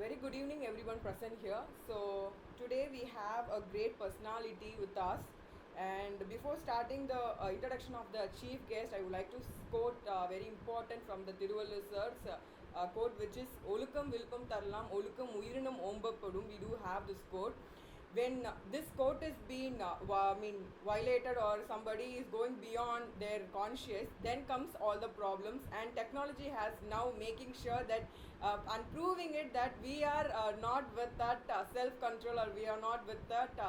Very good evening, everyone present here. So, today we have a great personality with us. And before starting the introduction of the chief guest, I would like to quote very important from the Thiruvallu sir's quote, which is Olukam Vilpam Tarlam, Olukam Uirinam Ombapadum. We do have this quote. When this quote is being violated or somebody is going beyond their conscious, then comes all the problems, and technology has now making sure that and proving it that we are not with that self control, or we are not with that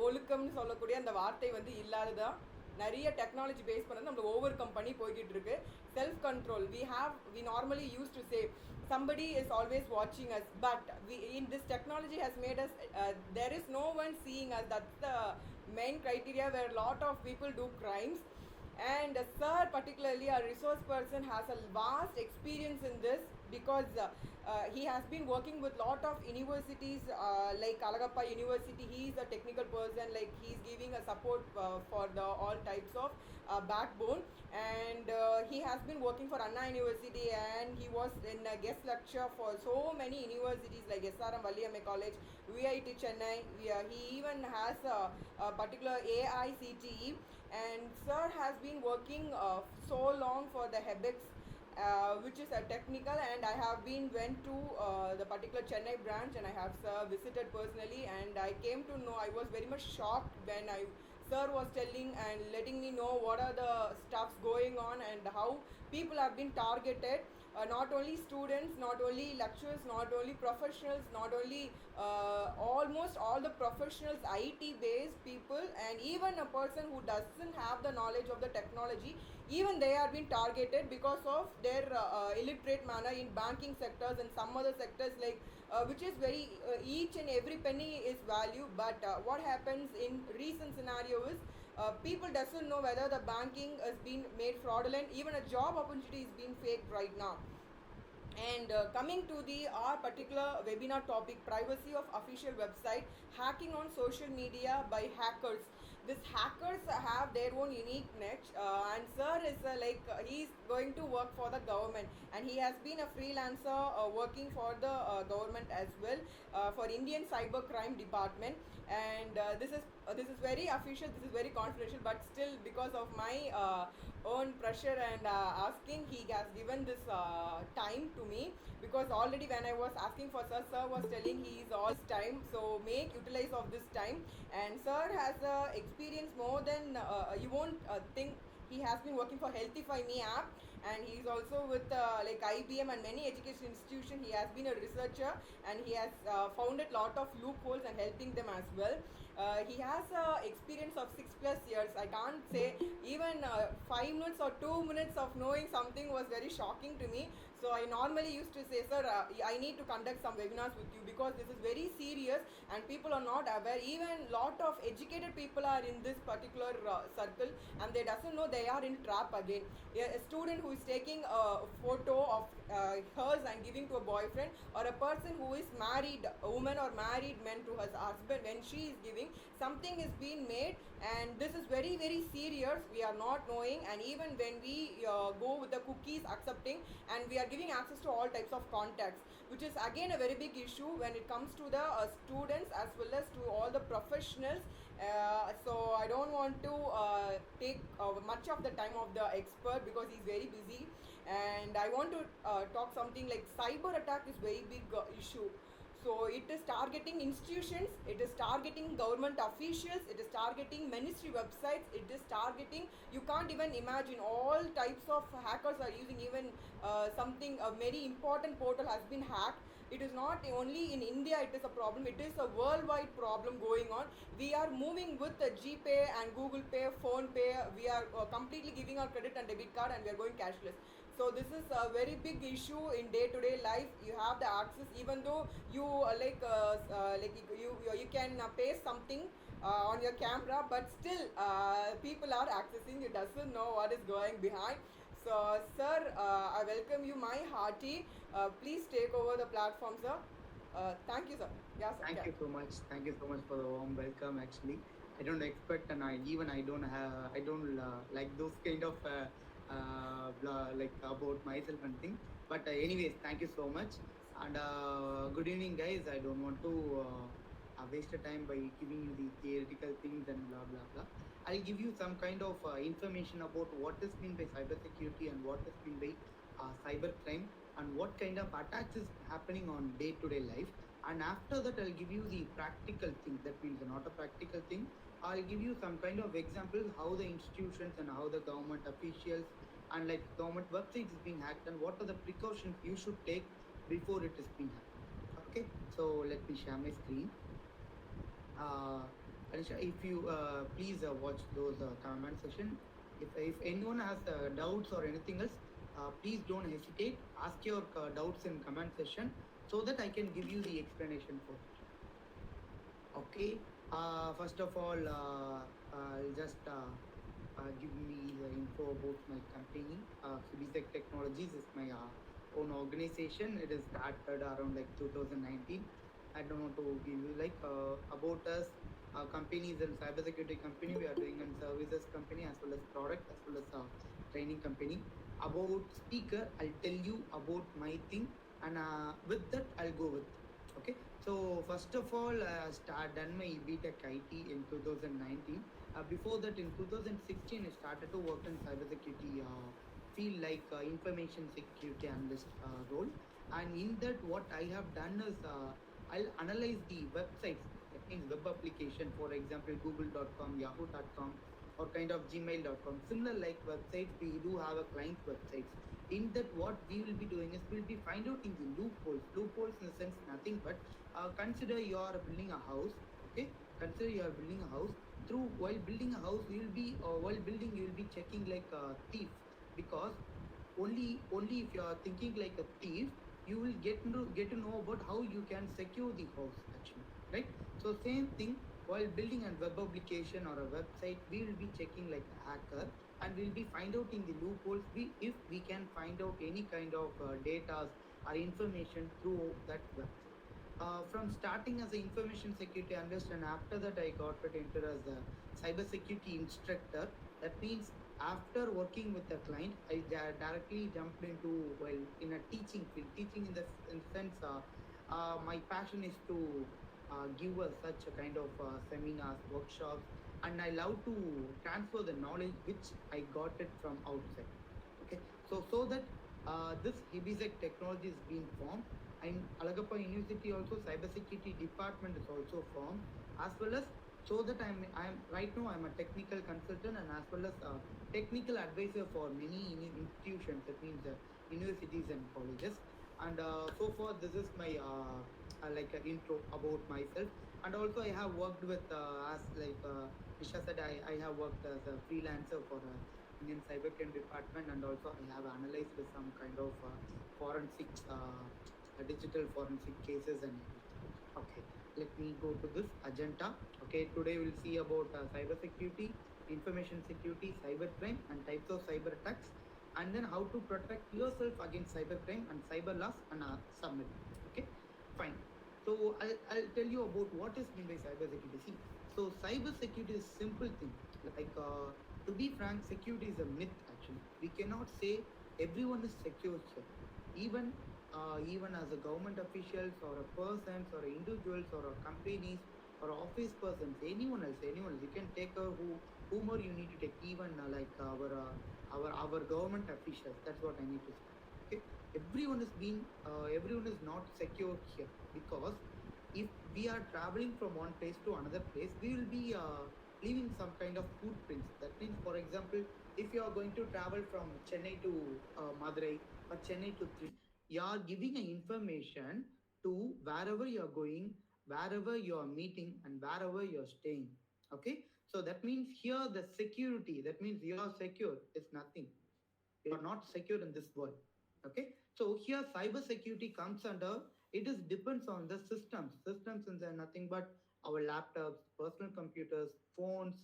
ஒழுக்கம்னு சொல்லக்கூடிய அந்த வார்த்தை வந்து இல்லாததான் நிறைய technology base பண்ணது நம்ம over come பண்ணி போய்கிட்டு இருக்கு. Self control we normally used to say somebody is always watching us, but in this technology has made us there is no one seeing us. That's the main criteria where a lot of people do crimes. And sir, particularly a resource person, has a vast experience in this because he has been working with lot of universities like Alagappa University. He is a technical person, like he is giving a support for the all types of backbone. And he has been working for Anna University, and he was in a guest lecture for so many universities like SRM Valliyamai College, VIT Chennai. He even has a particular AICTE. And sir has been working so long for the HEBEX, which is a technical, and I have been went to the particular Chennai branch, and I have visited personally, and I came to know, I was very much shocked when sir was telling and letting me know what are the stuffs going on and how people have been targeted. Not only students, not only lecturers, not only professionals, not only almost all the professionals, IT based people, and even a person who doesn't have the knowledge of the technology, even they are being targeted because of their illiterate manner in banking sectors and some other sectors, like which is very each and every penny is value. But what happens in recent scenario is people doesn't know whether the banking is being made fraudulent, even a job opportunity is being faked right now. And coming to the our particular webinar topic, privacy of official website, hacking on social media by hackers. These hackers have their own unique niche, and sir is he's going to work for the government, and he has been a freelancer working for the government as well, for Indian cyber crime department. And this is very official, this is very confidential, but still because of my own pressure and asking, he has given this time to me, because already when I was asking for sir was telling he is all this time, so make utilize of this time. And sir has experience more than you won't think. He has been working for Healthify Me app, and he is also with like IBM and many education institutions. He has been a researcher, and he has founded lot of loopholes and helping them as well. He has experience of 6+ years. I can't say even 5 minutes or 2 minutes of knowing something was very shocking to me. So I normally used to say, sir, I need to conduct some webinars with you because this is very serious and people are not aware. Even lot of educated people are in this particular circle, and they doesn't know they are in trap again. A student who is taking a photo of hers and giving to a boyfriend, or a person who is married, a woman or married man, to her husband, when she is giving, something is being made, and this is very very serious. We are not knowing, and even when we go with the cookies accepting, and we are giving access to all types of contacts, which is again a very big issue when it comes to the students as well as to all the professionals. So I don't want to take much of the time of the expert because he's very busy, and I want to talk something like cyber attack is very big issue. So it is targeting institutions, it is targeting government officials, it is targeting ministry websites, it is targeting, you can't even imagine, all types of hackers are using. Even something, a very important portal has been hacked. It is not only in India it is a problem, it is a worldwide problem going on. We are moving with the GPay and Google Pay, Phone Pay. We are completely giving our credit and debit card, and we are going cashless. So this is a very big issue in day-to-day life. You have the access, even though you you can paste something on your camera, but still people are accessing. You doesn't know what is going behind. So sir, I welcome you my hearty. Please take over the platform, sir. Thank you, sir. Yeah, sir. Thank you so much. Thank you so much for the warm welcome. Actually, I don't expect, and I don't like those kind of like about myself and thing. But anyways, thank you so much. And good evening, guys. I don't want to waste the time by giving you the theoretical things and blah blah blah. I'll give you some kind of information about what is meant by cybersecurity and what is meant by cybercrime and what kind of attacks is happening on day-to-day life. And after that, I'll give you the practical thing. That means not a practical thing. I'll give you some kind of examples how the institutions and how the government officials and like government websites is being hacked and what are the precautions you should take before it is being hacked. Okay, so let me share my screen. Alisha, if you please watch those comment section. If anyone has doubts or anything else, please don't hesitate. Ask your doubts in comment section so that I can give you the explanation for it. Okay. First of all, I'll just give me the info about my company. Cibisec Technologies is my own organization. It is started around like 2019. I don't know to give you like about us. Company is a cybersecurity company. We are doing a services company as well as product as well as training company. About speaker, I'll tell you about my thing, and with that I'll go with. Okay. So first of all, done my BTech IT in 2019. Before that, in 2016, I started to work in cybersecurity field like information security analyst role. And in that, what I have done is I'll analyze the websites. That means web application, for example, Google.com, Yahoo.com, or kind of Gmail.com. Similar like websites, we do have a client websites. In that, what we will be doing is we'll be find out in the loopholes. Loopholes in the sense nothing but consider you are building a house. Okay, consider you are building a house. Through while building a house, you will be while building you will be checking like a thief, because only if you are thinking like a thief, you will get to know about how you can secure the house actually, right? So same thing, while building a web application or a website, we will be checking like a hacker, and we'll be find out in the loopholes if we can find out any kind of data or information through that website. From starting as an information security analyst, and after that I got it entered as a cyber security instructor. That means after working with the client, I directly jumped into, well, in a teaching field. Teaching in the sense, my passion is to give such a kind of seminars, workshops, and I love to transfer the knowledge which I got it from outside. Okay, so that this Hibisec technology is being formed. In Alagappa University also cybersecurity department is also formed, as well as, so that I'm right now I'm a technical consultant and as well as a technical advisor for many institutions. That means universities and colleges. And so far this is my like intro about myself. And also I have worked with as like Nisha said, I have worked as a freelancer for Indian Cybercrime Department, and also I have analyzed some kind of forensic, digital forensic cases and everything. Okay, let me go to this agenda. Okay, today we'll see about cybersecurity, information security, cybercrime, and types of cyber attacks, and then how to protect yourself against cybercrime and cyber loss and submit. Okay, fine. So I'll tell you about what is meant by cybersecurity. See, so cybersecurity is simple thing. Like to be frank, security is a myth actually. We cannot say everyone is secure here. Even as a government officials or a persons or individuals or a companies or office persons, anyone else, you can take whomever you need to take, even like our government officials. That's what I need to say. Okay, everyone is not secure here, because if we are traveling from one place to another place, we will be leaving some kind of footprints. That means, for example, if you are going to travel from Chennai to Madurai or Chennai to you are giving an information to wherever you are going, wherever you are meeting, and wherever you are staying. Okay, so that means here the security, that means you are secure is nothing. You are not secure in this world. Okay, so here cyber security comes under, it is depends on the systems, and they're nothing but our laptops, personal computers, phones,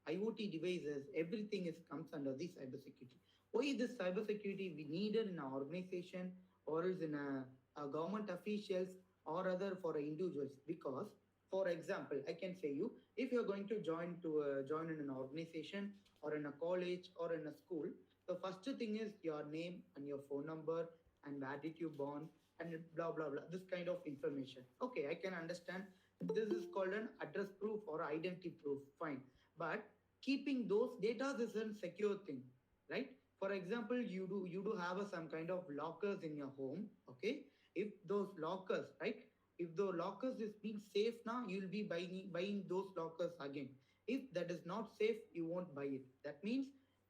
IoT devices, everything is comes under the cyber security. Why this cyber security we needed in our organization, or else in a government officials, or other for individuals? Because, for example, I can say you, if you're going to join in an organization or in a college or in a school, The first thing is your name and your phone number and where did you born and blah blah blah. This kind of information. Okay, I can understand. This is called an address proof or identity proof. Fine, but keeping those data is a secure thing, right? For example, you do have some kind of lockers in your home. Okay, if those lockers, right? If the lockers is being safe now, you'll be buying those lockers again. If that is not safe, you won't buy it. That means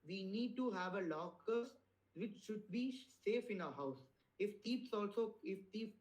we need to have a lockers which should be safe in our house. If thief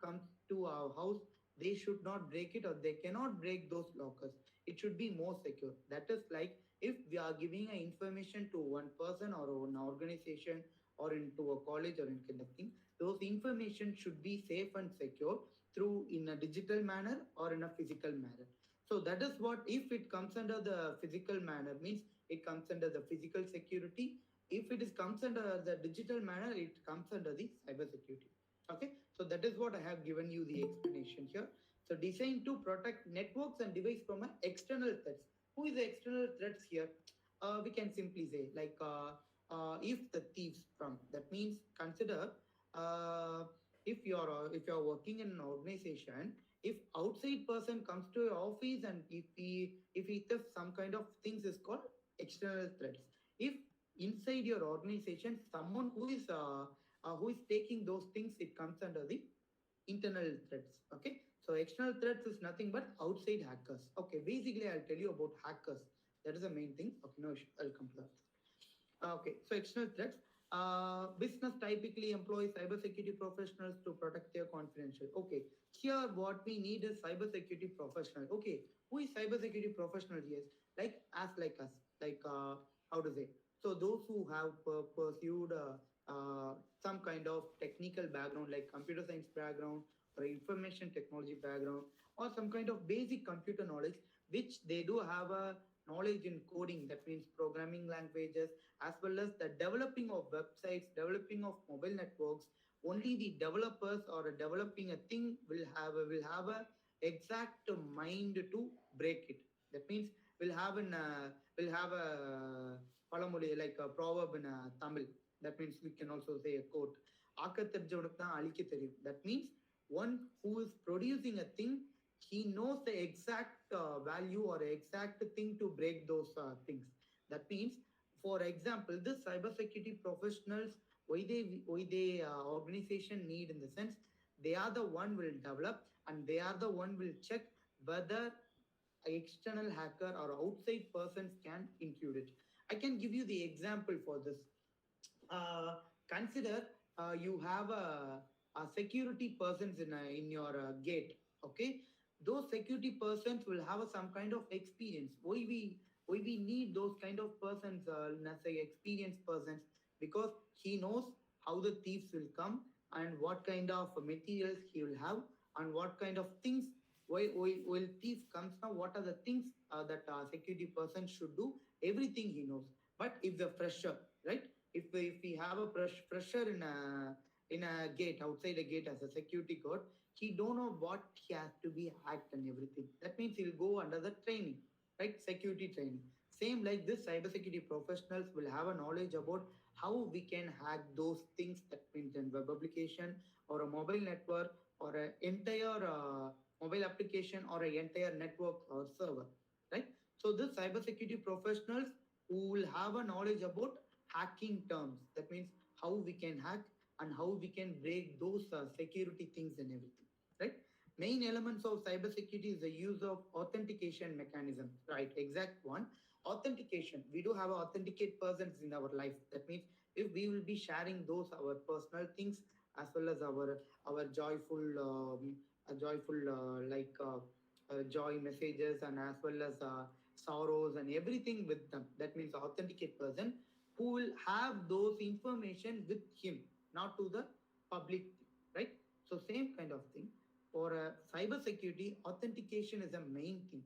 comes to our house, they should not break it or they cannot break those lockers. It should be more secure. That is like if we are giving a information to one person or an organization or into a college or in kind of thing, those information should be safe and secure through in a digital manner or in a physical manner. So that is what, if it comes under the physical manner, means it comes under the physical security. If it is comes under the digital manner, it comes under the cyber security. Okay, so that is what I have given you the explanation here. So designed to protect networks and device from external threats. Who is the external threats here? We can simply say like if the thieves from, that means consider uh, if you're working in an organization, if outside person comes to your office and if he theft some kind of things is called external threats. If inside your organization someone who is taking those things, it comes under the internal threats. Okay, so external threats is nothing but outside hackers. Okay, basically I'll tell you about hackers. That is the main thing. Okay, no, I'll come to that. Okay, so external threats. Business typically employs cybersecurity professionals to protect their confidential. Okay, here what we need is cybersecurity professional. Okay, who is cybersecurity professional here? Like us, like how to say? So those who have pursued some kind of technical background, like computer science background or information technology background, or some kind of basic computer knowledge, which they do have a knowledge in coding. That means programming languages as well as the developing of websites, developing of mobile networks. Only the developers or developing a thing will have a exact mind to break it. That means we'll have a பழமொழி like a proverb in Tamil. That means we can also say a quote. ஆக்க தெரிஞ்சவனுக்கு தான் அழிக்க தெரியும். That means one who is producing a thing, he knows the exact value or exact thing to break those things. That means, for example, the cybersecurity professionals, why they organization need, in the sense they are the one will develop and they are the one will check whether external hacker or outside persons can include it. I can give you the example for this. Consider you have a security persons in your gate. Okay, those security persons will have some kind of experience. Why we need those kind of persons, let's say experienced persons, because he knows how the thieves will come and what kind of materials he will have and what kind of things. While thief comes now, what are the things that security person should do? Everything he knows. But if the fresher, right? If we have a fresher in a gate, outside a gate as a security guard, he don't know what he has to be hacked and everything. That means he'll go under the training, right? Security training. Same like this, cybersecurity professionals will have a knowledge about how we can hack those things. That means in web application or a mobile network or an entire mobile application or an entire network or server, right? So this cybersecurity professionals who will have a knowledge about hacking terms. That means how we can hack and how we can break those security things and everything, right? Main elements of cybersecurity is the use of authentication mechanism, right? Exact one. Authentication. We do have authenticate persons in our life. That means if we will be sharing those our personal things as well as our joyful joy messages and as well as sorrows and everything with them. That means authenticate person who will have those information with him, not to the public, right? So same kind of thing. For cyber security, authentication is a main thing.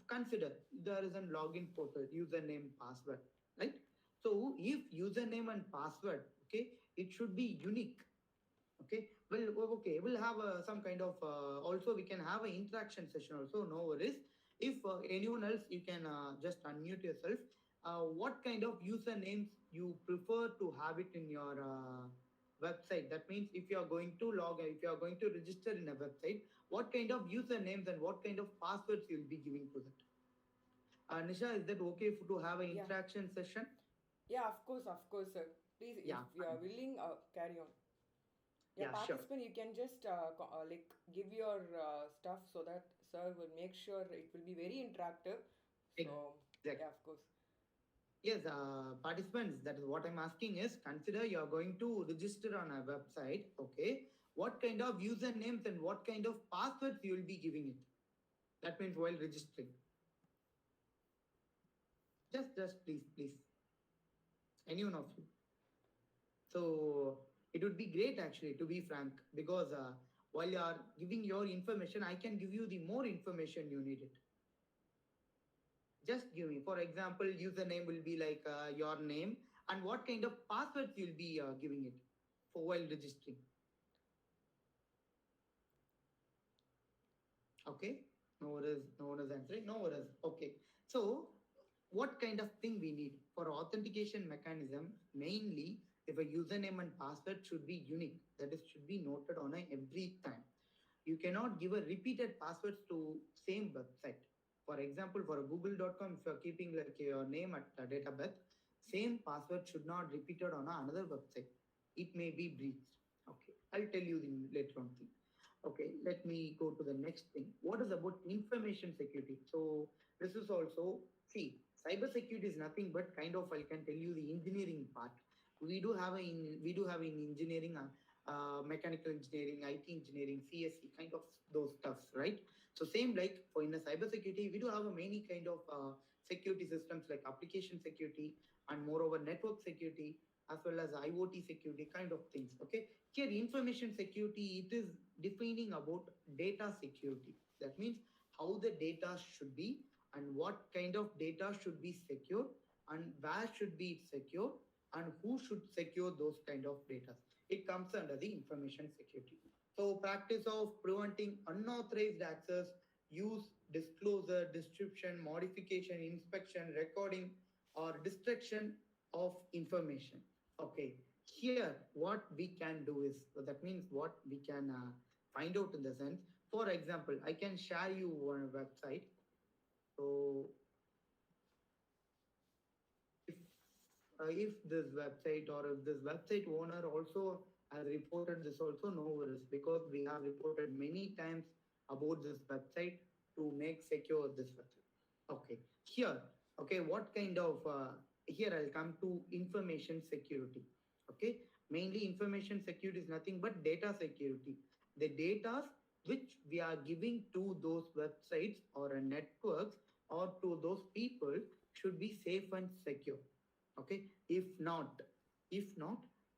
Consider there is a login portal, username, password, right? So if username and password, okay, it should be unique. Okay, well, okay, we'll have some kind of also we can have an interaction session also, no worries. If anyone else, you can just unmute yourself. What kind of usernames you prefer to have it in your website? That means if you are going to if you are going to register in a website, what kind of usernames and what kind of passwords you'll be giving to that? Nisha, is that okay to have an Yeah. interaction session? Yeah, of course, sir. Please, if Yeah, you are fine. willing, carry on. Yeah, Yeah, sure. participant, you can just like give your stuff so that sir will make sure it will be very interactive. So, Exactly. yeah, of course. Yes, participants, that is what I'm asking is consider you're going to register on a website. Okay. What kind of usernames and what kind of passwords you will be giving it? That means while registering. Just please. Any one of you. So it would be great actually, to be frank, because while you are giving your information, I can give you the more information you needed. Just give me, for example, username will be like your name, and what kind of passwords you'll be giving it for while registering. Okay, no one is answering. No one is okay. So, what kind of thing we need for authentication mechanism? Mainly, if a username and password should be unique, that is, should be noted on a every time. You cannot give a repeated passwords to same website. For example, for a google.com, if you're keeping like your name at date of birth, same password should not repeated on another website. It may be breached. Okay, I'll tell you the later on thing. Okay, let me go to the next thing. What is about information security? So this is also, see, cyber security is nothing but kind of, I can tell you the engineering part. We do have in engineering mechanical engineering, IT engineering, CSE, kind of those stuffs, right? So same like for in a cybersecurity, we do have a many kind of security systems like application security and moreover network security as well as IoT security kind of things. Okay, here information security, it is defining about data security. That means how the data should be and what kind of data should be secure and where should be secure and who should secure those kind of data. It comes under the information security. So practice of preventing unauthorized access, use, disclosure, description, modification, inspection, recording, or destruction of information. Okay, here what we can do is, so that means what we can find out in the sense, for example, I can share you one website. So if this website or if this website owner also has reported this, also no worries, because we have reported many times about this website to make secure this website. Okay, here, okay, what kind of here I'll come to information security. Okay, mainly information security is nothing but data security. The data which we are giving to those websites or networks or to those people should be safe and secure. Okay, if not,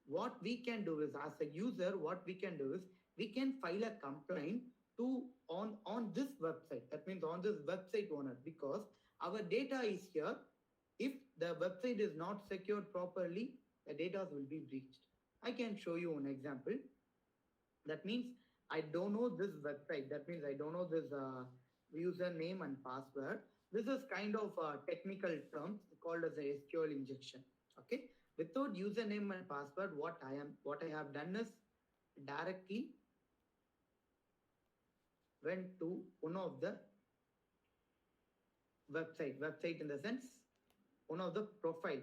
what we can do is, as a user, what we can do is we can file a complaint to on this website. That means on this website owner, because our data is here. If the website is not secured properly, the data will be breached. I can show you an example. That means I don't know this website. That means I don't know this username and password. This is kind of technical terms called as a SQL injection. Okay, without username and password, what I have done is directly went to one of the website in the sense one of the profile,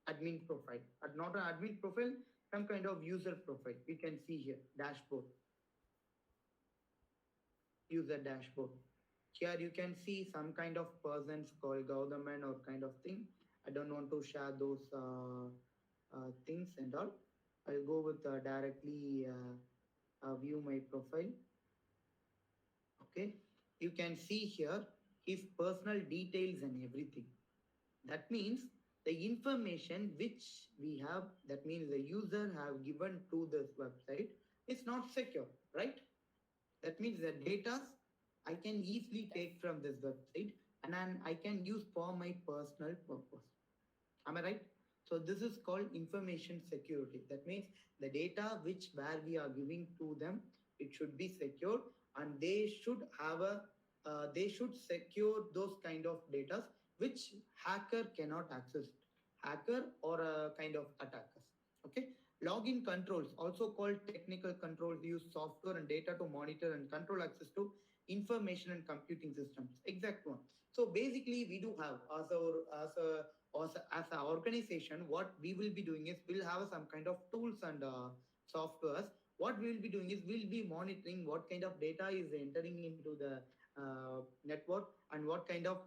admin profile, not an admin profile, some kind of user profile. We can see here dashboard, user dashboard. Here you can see some kind of persons called government or kind of thing. I don't want to share those things and all. I'll go with directly view my profile. Okay, you can see here his personal details and everything. That means the information which we have, that means the user have given to this website, is not secure, right? That means the data I can easily Yes. take from this website and then I can use for my personal purpose. Am I right? So this is called information security. That means the data which where we are giving to them, it should be secure and they should have they should secure those kind of data which hacker cannot access. hacker or a kind of attackers. Okay. Login controls, also called technical controls, use software and data to monitor and control access to information and computing systems. Exact one. So basically, we do have as an organization, what we will be doing is we'll have some kind of tools and softwares. What we will be doing is we'll be monitoring what kind of data is entering into the network and what kind of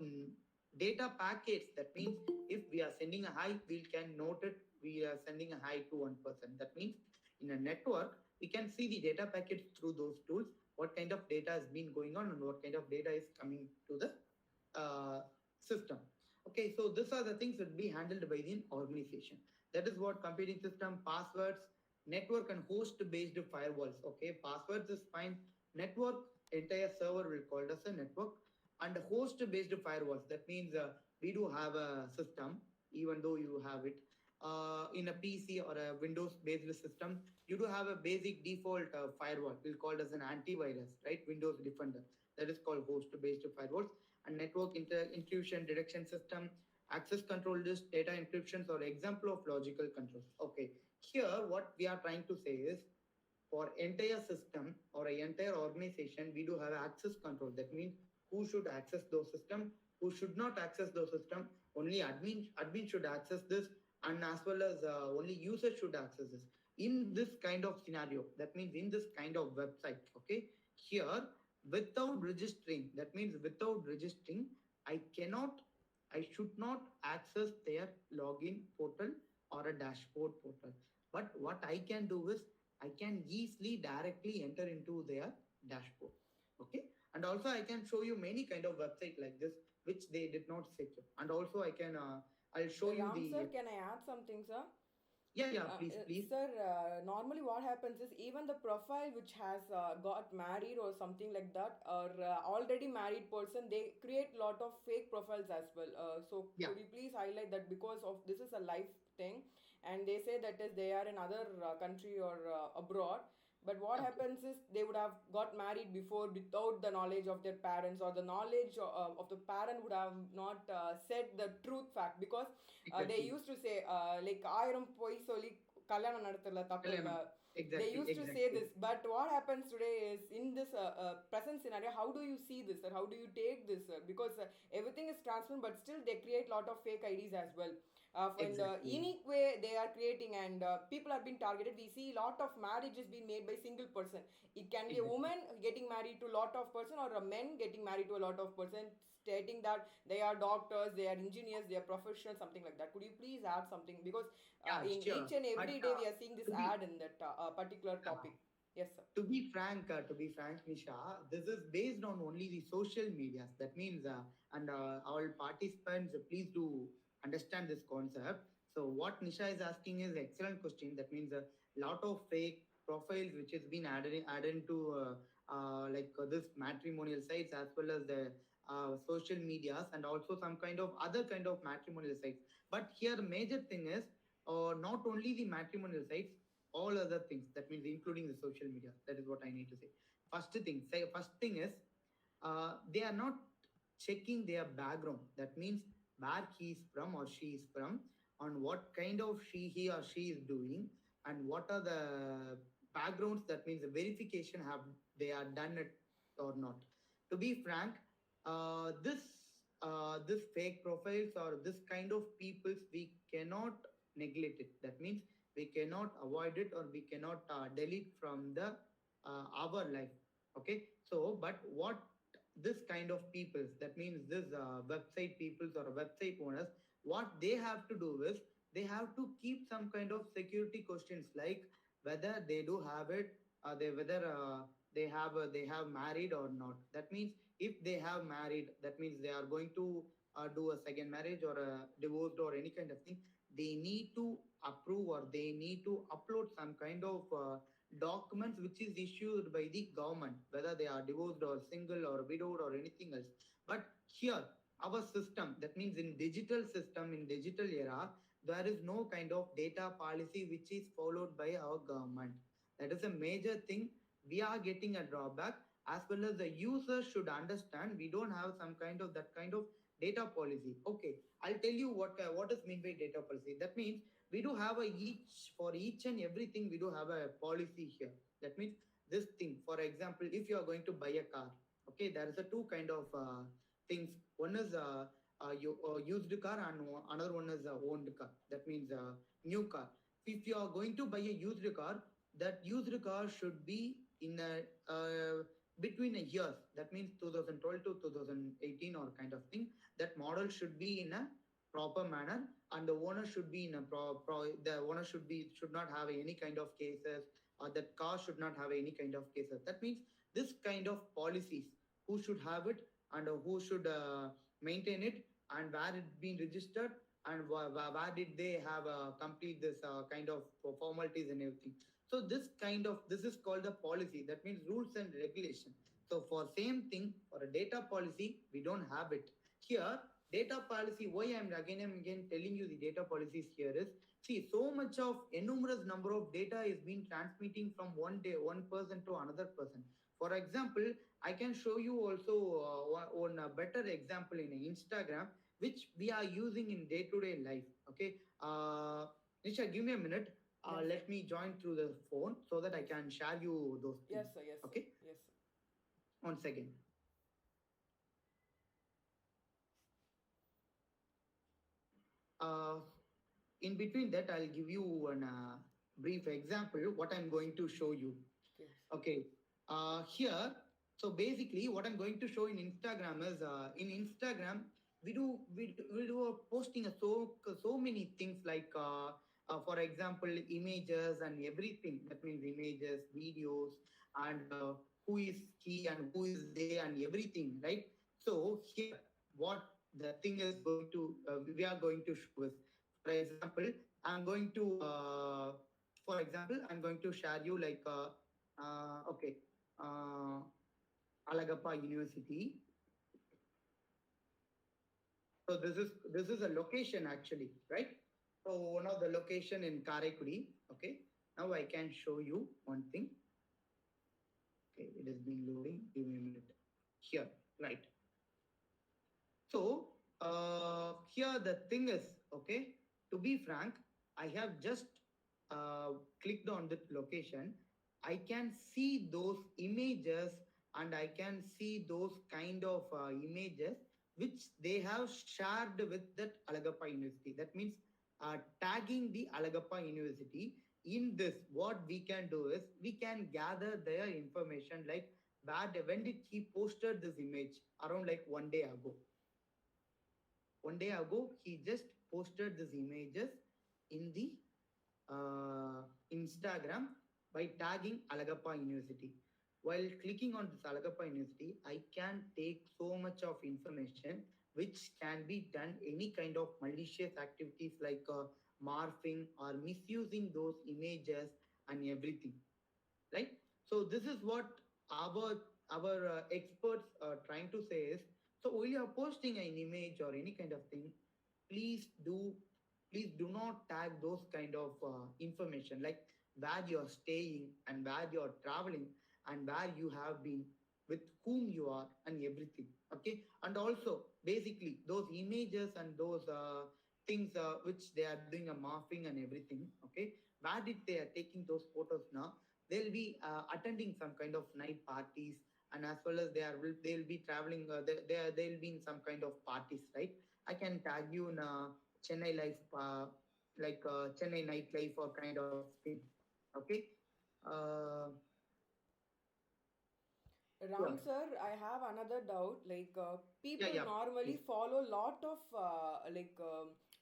data packets. That means if we are sending a high, we can note it. We are sending a high to one person. That means in a network, we can see the data packets through those tools. What kind of data has been going on and what kind of data is coming to the system. Okay, so these are the things that be handled by the organization. That is what computing system, passwords, network and host based firewalls. Okay, passwords is fine. Network, entire server will called as a network, and host based firewalls. That means we do have a system, even though you have it in a PC or a Windows based system, you do have a basic default firewall. We'll call it as an antivirus, right? Windows Defender. That is called host based firewalls. And network intrusion detection system, access control list, data encryptions, or example of logical controls. Okay, here what we are trying to say is for entire system or an entire organization, we do have access control. That means who should access those system, who should not access those system. Only admin should access this, and as well as only users should access this. In this kind of scenario, that means in this kind of website, okay, here without registering, that means without registering, I cannot, I should not access their login portal or a dashboard portal. But what I can do is I can easily directly enter into their dashboard. Okay. And also I can show you many kind of website like this, which they did not secure. And also I can, I'll show you Ram sir, the, can I add something, sir? yeah, please, please. Sir, normally what happens is even the profile which has got married or something like that, or already married person, they create lot of fake profiles as well. So Yeah, could you please highlight that, because of this is a live thing, and they say that is they are in other country or abroad. But what okay, happens is they would have got married before without the knowledge of their parents, or the knowledge of the parent would have not said the truth fact, because they exactly. used to say like ஆயிரம் பொய் சொல்லி கல்யாணம் நடத்தல தப்பு இல்ல. Kalyanam. They Exactly, used to say exactly. this, but what happens today is in this present scenario, how do you see this, sir? How do you take this, sir? Because everything is transparent, but still they create lot of fake IDs as well. In the Exactly. unique way they are creating, and people are being targeted. We see lot of marriages being made by single person. It can be a Exactly. woman getting married to a lot of person, or a men getting married to a lot of person, stating that they are doctors, they are engineers, they are professionals, something like that. Could you please add something, because Yeah, in sure. each and But every day we are seeing this to be, ad in that particular uh, topic. Yes, sir. to be frank, Nisha, this is based on only the social medias. That means, and all participants, please do understand this concept. So, what Nisha is asking is excellent question. That means a lot of fake profiles which has been added to this matrimonial sites as well as the social medias, and also some kind of other kind of matrimonial sites. But here, major thing is not only the matrimonial sites, all other things. That means including the social media. That is what I need to say. First thing is they are not checking their background. That means where he is from or she is from, on what kind of he or she is doing, and what are the backgrounds. That means the verification have they are done it or not. To be frank, this fake profiles or this kind of peoples, we cannot neglect it. That means we cannot avoid it, or we cannot delete from the our life. Okay, so but what this kind of peoples, that means this website peoples or website owners, what they have to do is they have to keep some kind of security questions, like whether they do have it, they whether they have married or not. That means if they have married, that means they are going to do a second marriage or a divorced or any kind of thing. They need to approve, or they need to upload some kind of documents which is issued by the government, whether they are divorced or single or widowed or anything else. But here, our system, that means in digital system, in digital era, there is no kind of data policy which is followed by our government. That is a major thing. We are getting a drawback, as well as the user should understand. We don't have some kind of that kind of data policy. Okay, I'll tell you what is meant by data policy. That means we do have a each and everything we do have a policy here. That means this thing. For example, if you are going to buy a car, okay, there is a two kind of things. One is used car and another one is owned car. That means new car. If you are going to buy a used car, that used car should be in a between a years. That means 2012 to 2018 or kind of thing. That model should be in a proper manner, and the owner should be in a the owner should not have any kind of cases, or that car should not have any kind of cases. That means this kind of policies, who should have it, and who should maintain it, and where it been registered, and where did they have complete this kind of formalities and everything. So this is called the policy. That means rules and regulation. So for same thing, for a data policy, we don't have it here. Data policy, why I'm again telling you the data policies here is, see, so much of enormous number of data is being transmitting from one person to another person. For example, I can show you also one a better example in Instagram, which we are using in day-to-day life. Okay, Nisha, give me a minute. Yes. Let me join through the phone so that I can share you those things. Yes, sir. Yes, sir. Okay, Yes, sir. one second. In between that, I'll give you a brief example what I'm going to show you. Okay. Okay. Here, so basically, what I'm going to show in Instagram is in Instagram we do a posting of so many things like for example, images and everything. That means images, videos, and who is he and who is they and everything, right? So here, what the thing is going to we are going to show is, for example, I'm going to I'm going to share you like okay, Alagappa University. So this is a location actually, right? So one of the location in Karaikudi. Okay, now I can show you one thing. Okay, it is being loading. Give me a minute. Here, right? So here the thing is, okay. To be frank, I have just clicked on that location. I can see those images, and I can see those kind of images which they have shared with that Alagappa University. That means tagging the Alagappa University in this. What we can do is we can gather their information, like when did he posted this image, around like 1 day ago. 1 day ago, he just posted these images in the Instagram by tagging Alagappa University. While clicking on this Alagappa University, I can take so much of information which can be done any kind of malicious activities like morphing or misusing those images and everything, right? So this is what our experts are trying to say is, so while you are posting an image or any kind of thing, please do please do not tag those kind of information, like where you are staying and where you are traveling and where you have been, with whom you are and everything. Okay, and also basically those images and those things which they are doing a morphing and everything. Okay, where did they are taking those photos now? They'll be attending some kind of night parties, and as well as they'll be traveling. They'll be in some kind of parties, right? I can tag you in Chennai life, like Chennai nightlife or kind of thing. Okay. Uh, Ram yeah. sir, I have another doubt. Like people Yeah. normally Please. follow lot of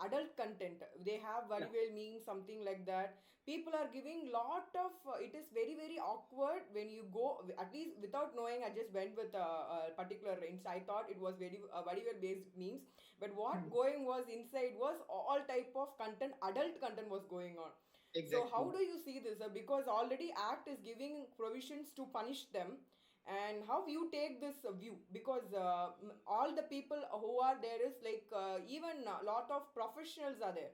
adult content. They have very Yeah. well mean something like that. People are giving lot of. It is very awkward when you go. At least without knowing, I just went with a particular range. I thought it was very well based memes. But what going was inside was all type of content. Adult content was going on. So how Exactly. do you see this? Because already Act is giving provisions to punish them, and how you take this view, because all the people who are there is like even a lot of professionals are there,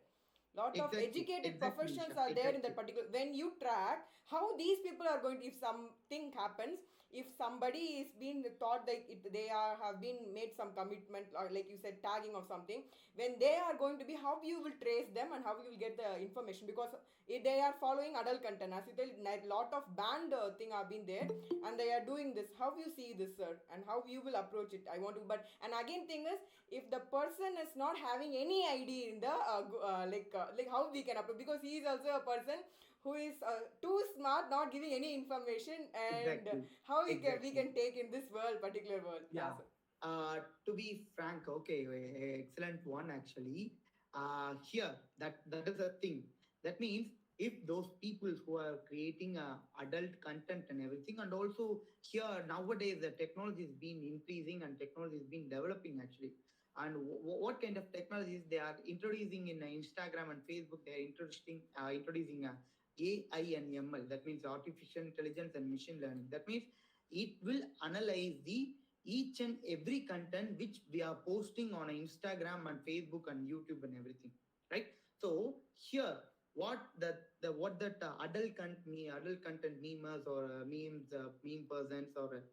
lot of Exactly. educated Exactly, professionals Nisha. are there in Exactly. that particular. When you track how these people are going to, if something happens, if somebody is being thought that they are have been made some commitment, or like you said, tagging or something, when they are going to be, how you will trace them and how you will get the information, because if they are following adult content, as you tell, a lot of banned thing have been there, and they are doing this. How you see this, sir, and how you will approach it? I want to, but and again thing is, if the person is not having any idea in the like how we can approach, because he is also a person who is too smart, not giving any information, and Exactly. how we Exactly. can take in this world, particular world. Yeah, Yeah. sir. To be frank, okay, excellent one actually. Here, that is a thing. That means if those people who are creating adult content and everything, and also here nowadays the technology has been increasing and technology has been developing actually. And what kind of technologies they are introducing in Instagram and Facebook? They are introducing AI and ML. That means artificial intelligence and machine learning. That means it will analyze the each and every content which we are posting on Instagram and Facebook and YouTube and everything, right? So here, what that adult content memers or memes, meme persons or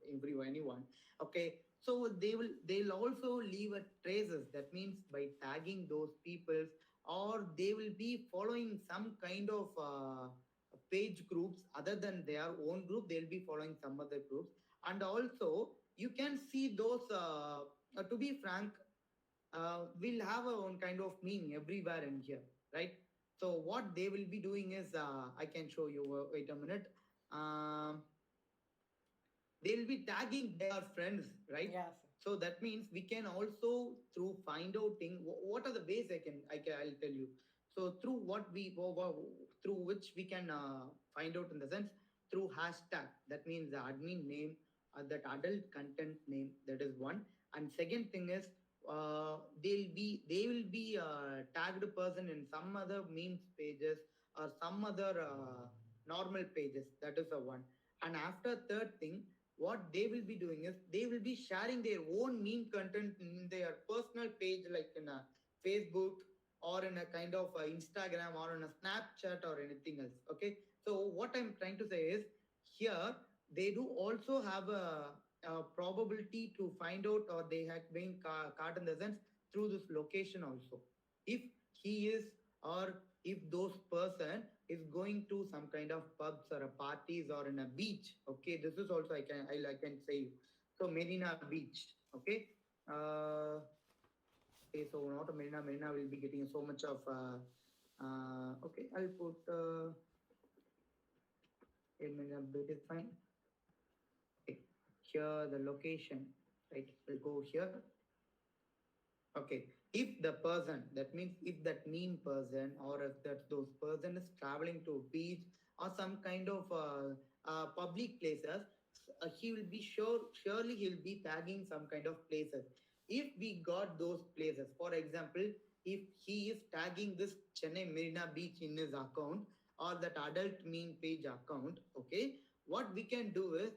anyone, okay. So they'll also leave a traces. That means by tagging those peoples, or they will be following some kind of page groups other than their own group. They'll be following some other groups, and also you can see those to be frank, we'll have our own kind of meme everywhere in here, right? So what they will be doing is, I can show you, wait a minute. um, they'll be tagging their friends, right? Yeah, sir. So that means we can also through find out thing, what are the ways I'll tell you. So through what we through which we can find out, in the sense, through hashtag. That means the admin name, that adult content name, that is one. And second thing is, they will be tagged person in some other memes pages or some other normal pages. That is the one. And after third thing, what they will be doing is they will be sharing their own meme content in their personal page, like in a Facebook or in a kind of Instagram or in a Snapchat or anything else. Okay. So what I'm trying to say is, here they do also have a probability to find out, or they have been caught in the sense through this location also. If he is, or if those person is going to some kind of pubs or a parties or in a beach. Okay, this is also I can say. So Marina Beach. Okay. Okay, so not a Marina. Marina will be getting so much of. Okay, I'll put. Marina Beach is fine. Okay, here the location. Right, we'll go here. Okay. If the person, that means if that meme person, or if that those person is traveling to a beach or some kind of public places, he will be surely he'll be tagging some kind of places. If we got those places, for example, if he is tagging this Chennai Marina Beach in his account, or that adult meme page account, okay, what we can do is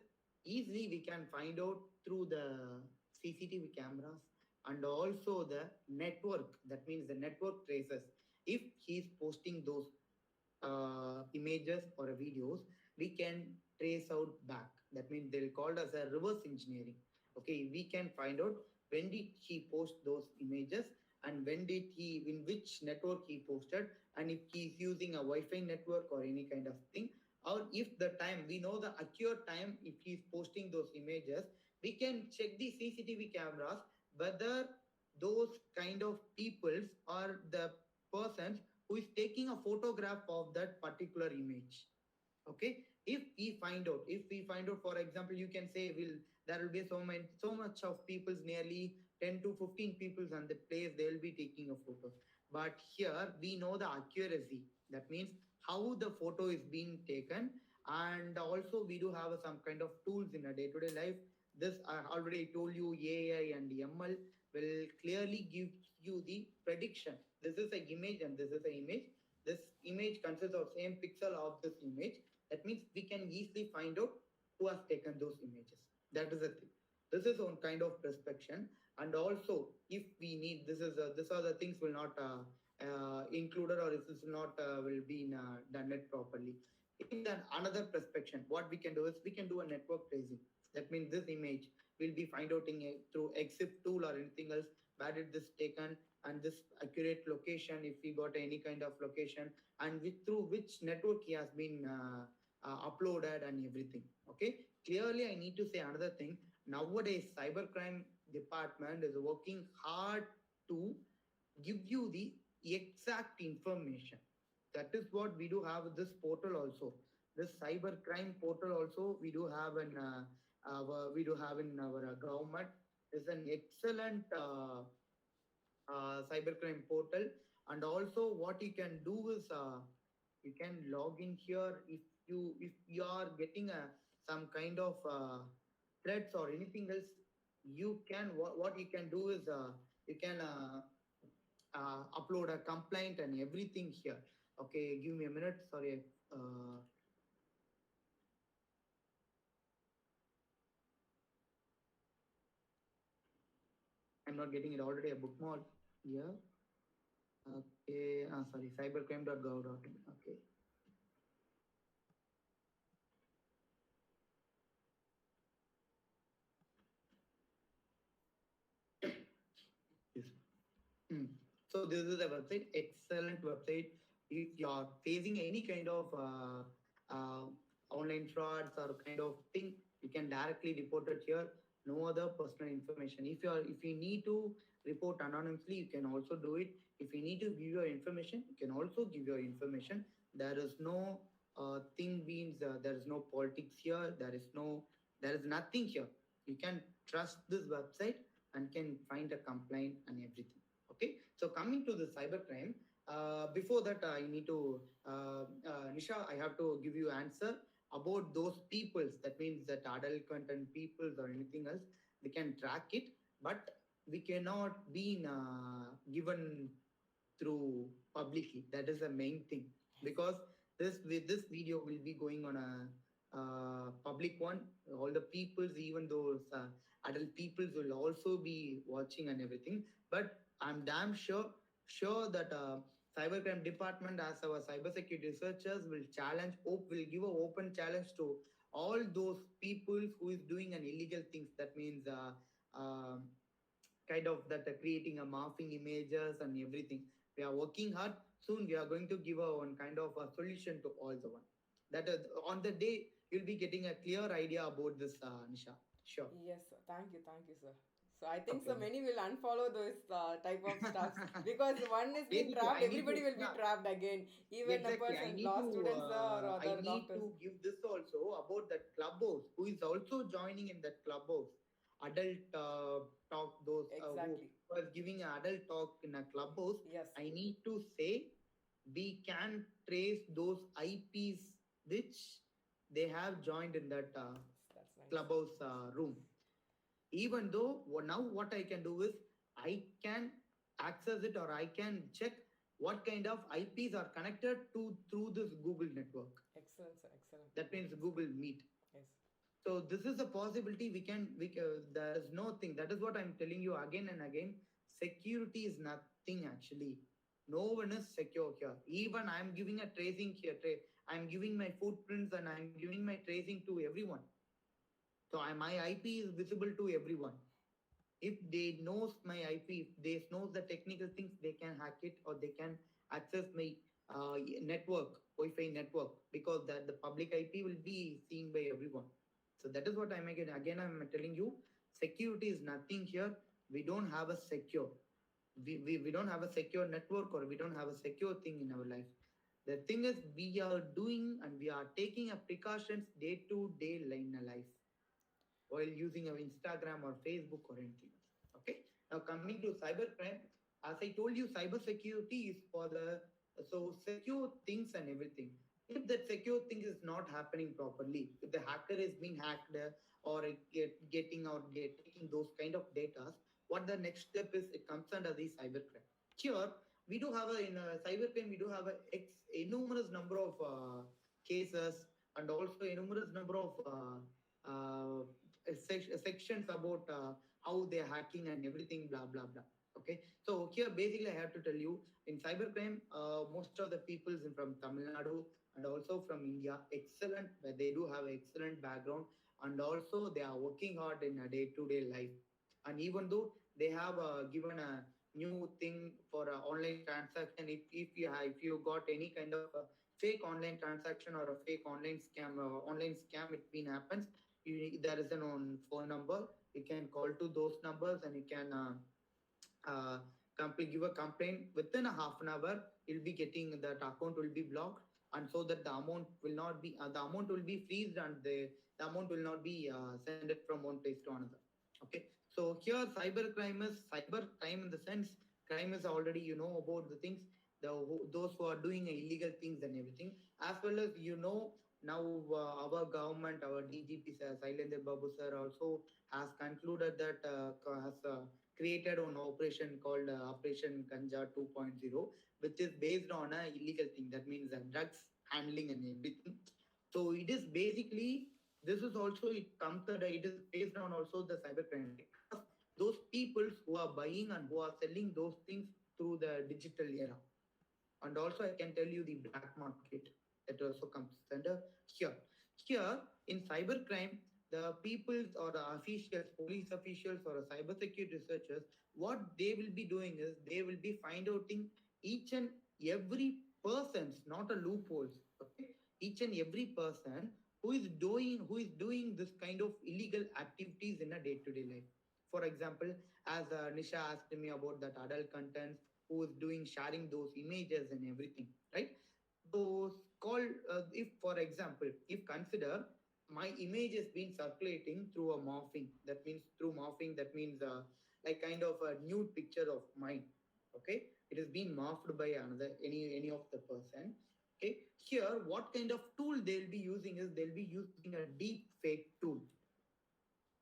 easily we can find out through the CCTV cameras and also the network. That means the network traces. If he's posting those images or videos, we can trace out back. That means they'll call us a reverse engineering. Okay, we can find out when did he post those images, and when did he, in which network he posted, and if he's using a Wi-Fi network or any kind of thing, or if the time, we know the accurate time if he's posting those images, we can check the CCTV cameras whether those kind of peoples are the persons who is taking a photograph of that particular image. Okay, if we find out, for example, you can say, will there will be so much of people's, nearly 10 to 15 people's on the place, they will be taking a photo. But here we know the accuracy. That means how the photo is being taken. And also we do have some kind of tools in a day-to-day life. This I already told you, AI and ML will clearly give you the prediction. This is an image and this is an image. This image consists of same pixel of this image. That means we can easily find out who has taken those images. That is the thing. This is one kind of prospection. And also, if we need, this are the things will not included, or this is not will be done it properly. in the another perspective, what we can do is we can do a network tracing. That means this image will be find out through EXIF tool or anything else where it is taken and this accurate location if we got any kind of location and through which network he has been uploaded and everything. Okay, clearly I need to say another thing. Nowadays, cybercrime department is working hard to give you the exact information. That is what we do have this portal also. This cybercrime portal also we do have in we do have in our government. Is an excellent cybercrime portal, and also what you can do is you can log in here if you are getting some kind of threats or anything else. You can what you can do is you can upload a complaint and everything here. Okay, give me a minute. Sorry. I'm not getting it already a bookmark here. Okay, sorry, cybercrime.gov.in. Okay. Yes. Hmm. So this is a website, excellent website. If you are facing any kind of uh, online frauds or kind of thing, you can directly report it here. No other personal information. If you need to report anonymously, you can also do it. If you need to give your information, you can also give your information. There is no thing means there is no politics here. There is nothing here. You can trust this website and can find a complaint and everything. Okay, so coming to the cybercrime, before that, I need to, Nisha, I have to give you answer about those peoples. That means that adult content peoples or anything else, we can track it, but we cannot be given through publicly. That is the main thing because this video will be going on a public one. All the peoples, even those adult peoples, will also be watching and everything. But I'm damn sure that cybercrime department, as our cybersecurity researchers, will challenge, will give an open challenge to all those people who is doing an illegal things. That means uh, kind of that creating a morphing images and everything. We are working hard. Soon we are going to give a one kind of a solution to all the one. That on the day you'll be getting a clear idea about this, Nisha. Sure. Yes, sir. Thank you, sir. So I think so Okay. many will unfollow those type of stuffs because one is being Basically, trapped, I need to, everybody will be yeah, trapped again. Even a exactly. person law students or I other need doctors. to give this also about that clubhouse who is also joining in that clubhouse. Adult talk, those who Exactly. was giving an adult talk in a clubhouse. Yes. I need to say we can trace those IPs which they have joined in that That's nice. clubhouse room. Even though now what I can do is I can access it or I can check what kind of IPs are connected to through this Google network. Excellent, sir. Excellent. That means Google Meet. Yes. So this is a possibility there is no thing. That is what I'm telling you again and again. Security is nothing actually. No one is secure here. Even I'm giving a tracing here. I'm giving my footprints and I'm giving my tracing to everyone. So my IP is visible to everyone. If they knows my IP, if they knows the technical things, they can hack it or they can access my network, Wi-Fi network, because that the public IP will be seen by everyone. So that is what I'm again I'm telling you. Security is nothing here. We don't have a secure. We don't have a secure network or we don't have a secure thing in our life. The thing is we are doing and we are taking a precautions day to day in a life while using our Instagram or Facebook or anything else. Okay. Now coming to cybercrime, as I told you, cybersecurity is for the so secure things and everything. If that secure thing is not happening properly, if the hacker is being hacked or taking those kind of data, what the next step is? It comes under the cybercrime. Here we do have in cybercrime we do have a numerous number of cases and also a numerous number of sections about how they're hacking and everything, blah, blah, blah. Okay. So here, basically, I have to tell you in cybercrime, most of the peoples from Tamil Nadu and also from India. Excellent, they do have excellent background, and also they are working hard in a day-to-day life. And even though they have given a new thing for online transaction, if you got any kind of fake online transaction or a fake online scam, it been happens. There is an on phone number. You can call to those numbers and you can uh, give a complaint within a half an hour. You'll be getting that account will be blocked, and so that the amount will not be the amount will be freezed, and the amount will not be sent it from one place to another. Okay, so here cyber crime in the sense crime is already about the things, those who are doing illegal things and everything, as well as now our government, our DGP sir Sailendra Babu sir also has concluded that has created an operation called Operation Ganja 2.0, which is based on a illegal thing. That means drugs handling and everything. So it is basically, this is also, it is based on also the cybercrime, because those people who are buying and who are selling those things through the digital era. And also I can tell you the black market that also comes under here. Here in cybercrime, the peoples or the officials, police officials or cybersecurity researchers, what they will be doing is they will be find outing each and every person's, not a loopholes. Okay, each and every person who is doing this kind of illegal activities in a day-to-day life. For example, as Nisha asked me about that adult contents, who is doing sharing those images and everything, right? Those called, if for example, if consider my image is being circulating through a morphing, that means through morphing, that means like kind of a nude picture of mine. Okay, it is being morphed by another any of the person. Okay, here what kind of tool they'll be using is they'll be using a deep fake tool.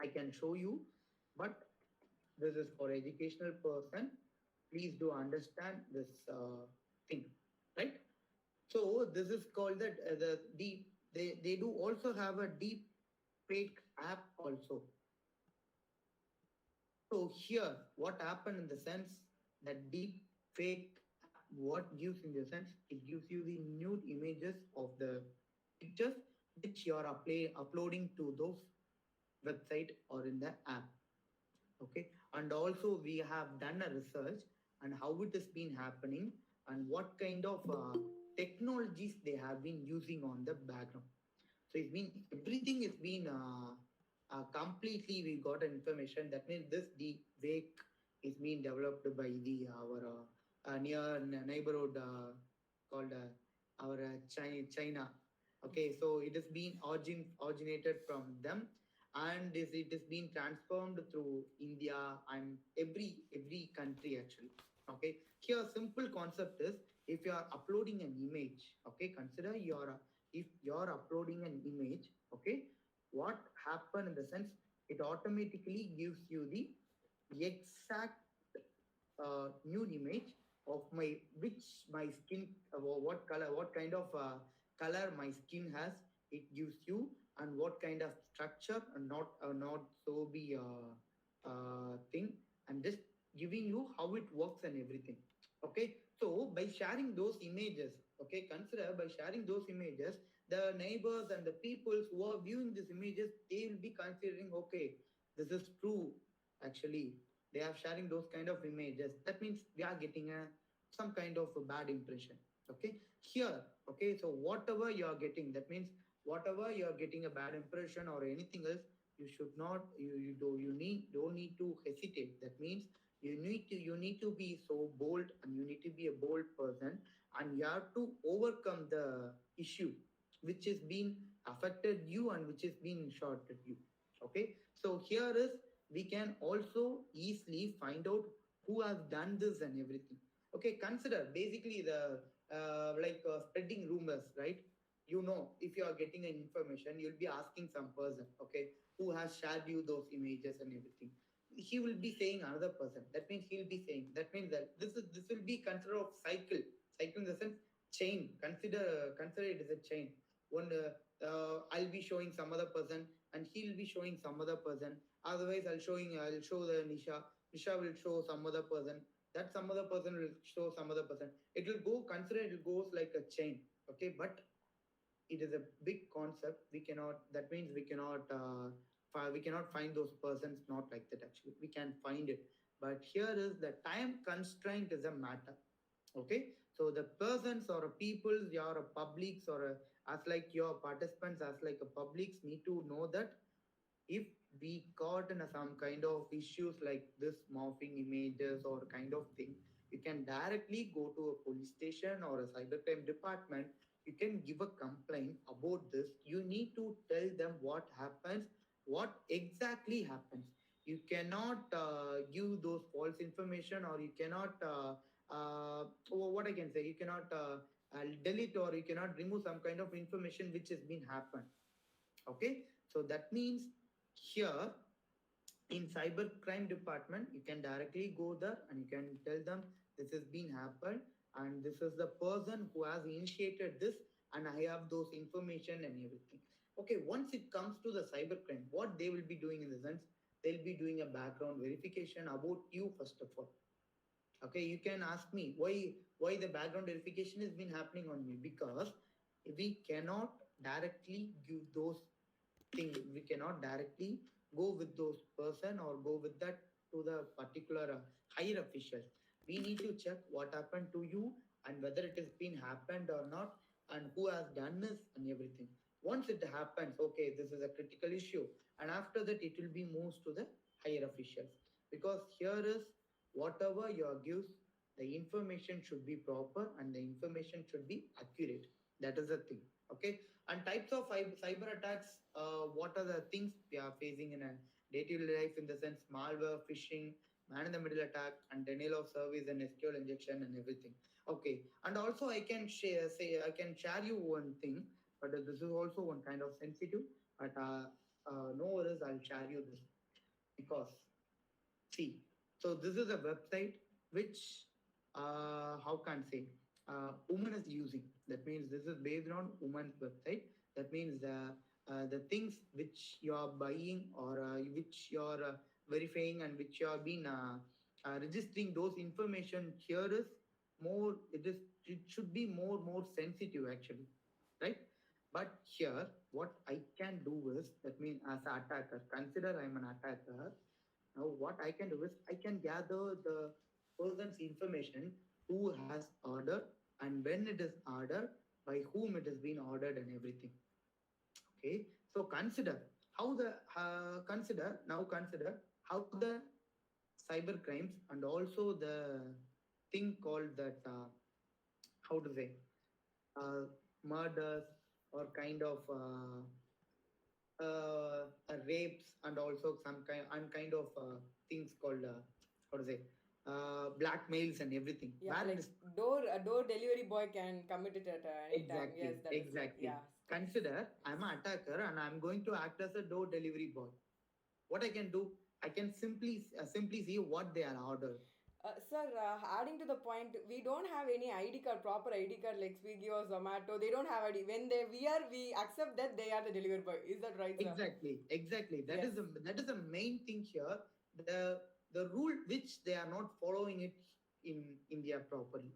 I can show you, but this is for educational person. Please do understand this thing, right? So this is called the deep. They do also have a deep fake app also. So here, what happened in the sense that deep fake app, what gives in the sense, it gives you the nude images of the pictures which you are uploading to those website or in the app. Okay, and also we have done a research and how it has been happening and what kind of technologies they have been using on the background. So it's been everything is been completely, we got information. That means this deep wake is being developed by the our near neighborhood called our China. Okay, so it has been originated from them, and it is being transformed through India and every country actually. Okay, here simple concept is, if you are uploading an image, okay, consider your if you're uploading an image, okay, what happened in the sense, it automatically gives you the exact new image of my which my skin, what color, what kind of color my skin has. It gives you, and what kind of structure, and not so be thing, and just giving you how it works and everything. Okay, so by sharing those images, okay, consider by sharing those images, the neighbors and the people who are viewing these images, they will be considering, okay, this is true. Actually, they are sharing those kind of images. That means we are getting some kind of a bad impression. Okay, here, okay, so whatever you are getting, that means whatever you are getting a bad impression or anything else, you should not, you don't need to hesitate. That means you need to be so bold, and you need to be a bold person, and you have to overcome the issue which is being affected you and which is being shorted you. Okay, so here is, we can also easily find out who has done this and everything. Okay, consider basically the spreading rumors, right? If you are getting an information, you'll be asking some person, okay, who has shared you those images and everything. He will be saying another person. That means he'll be saying, that means that this will be considered of cycle in the sense chain. Consider it as a chain. One I'll be showing some other person, and he'll be showing some other person. Otherwise, I'll show the Nisha will show some other person. That some other person will show some other person. It will go, consider it goes like a chain. Okay, but it is a big concept. We cannot. That means we cannot. We cannot find those persons. Not like that. Actually, we can find it. But here is the time constraint is a matter. Okay, so the persons or a peoples, your publics or as like your participants, as like a publics need to know that if we caught in some kind of issues like this morphing images or kind of thing, you can directly go to a police station or a cybercrime department. You can give a complaint about this. You need to tell them what happens, what exactly happens. You cannot give those false information, or you cannot what I can say, you cannot delete or you cannot remove some kind of information which has been happened. Okay, so that means here in cybercrime department you can directly go there and you can tell them this has been happened and this is the person who has initiated this, and I have those information and everything. Okay, once it comes to the cybercrime, what they will be doing in the sense, they'll be doing a background verification about you first of all. Okay, you can ask me why the background verification has been happening on me, because we cannot directly give those things. We cannot directly go with those person or go with that to the particular higher officials. We need to check what happened to you and whether it has been happened or not, and who has done this and everything. Once it happens, okay, this is a critical issue, and after that it will be moved to the higher officials, because here is whatever you gives, the information should be proper and the information should be accurate. That is the thing. Okay, and types of cyber attacks, what are the things we are facing in a day-to-day life, in the sense malware, phishing, man-in-the-middle attack, and denial of service and SQL injection and everything. Okay, and also I can I can share you one thing, but this is also one kind of sensitive. But no worries, I'll share you this, because see, so this is a website which, how can I say, woman is using. That means this is based on woman's website. That means the things which you are buying or which you are verifying and which you have been registering, those information here is more. It should be more sensitive actually, right? But here, what I can do is, that means as an attacker, consider I'm an attacker. Now, what I can do is I can gather the person's information, who has ordered and when it is ordered, by whom it has been ordered, and everything. Okay, so consider how the cyber crimes and also the thing called that how to say uh, murders or kind of rapes, and also some kind of things called how to say blackmails and everything. Yeah, Where it like is a door delivery boy can commit it at any time. Yes, exactly, that is like, exactly. yeah. Consider I'm an attacker and I'm going to act as a door delivery boy. What I can do, I can simply see what they are ordered. Sir, adding to the point, we don't have any ID card, proper ID card like Swiggy or Zomato. They don't have ID. When we accept that they are the delivery boy. Is that right, sir? Exactly. That Yes. is the main thing here. The rule which they are not following it in India properly,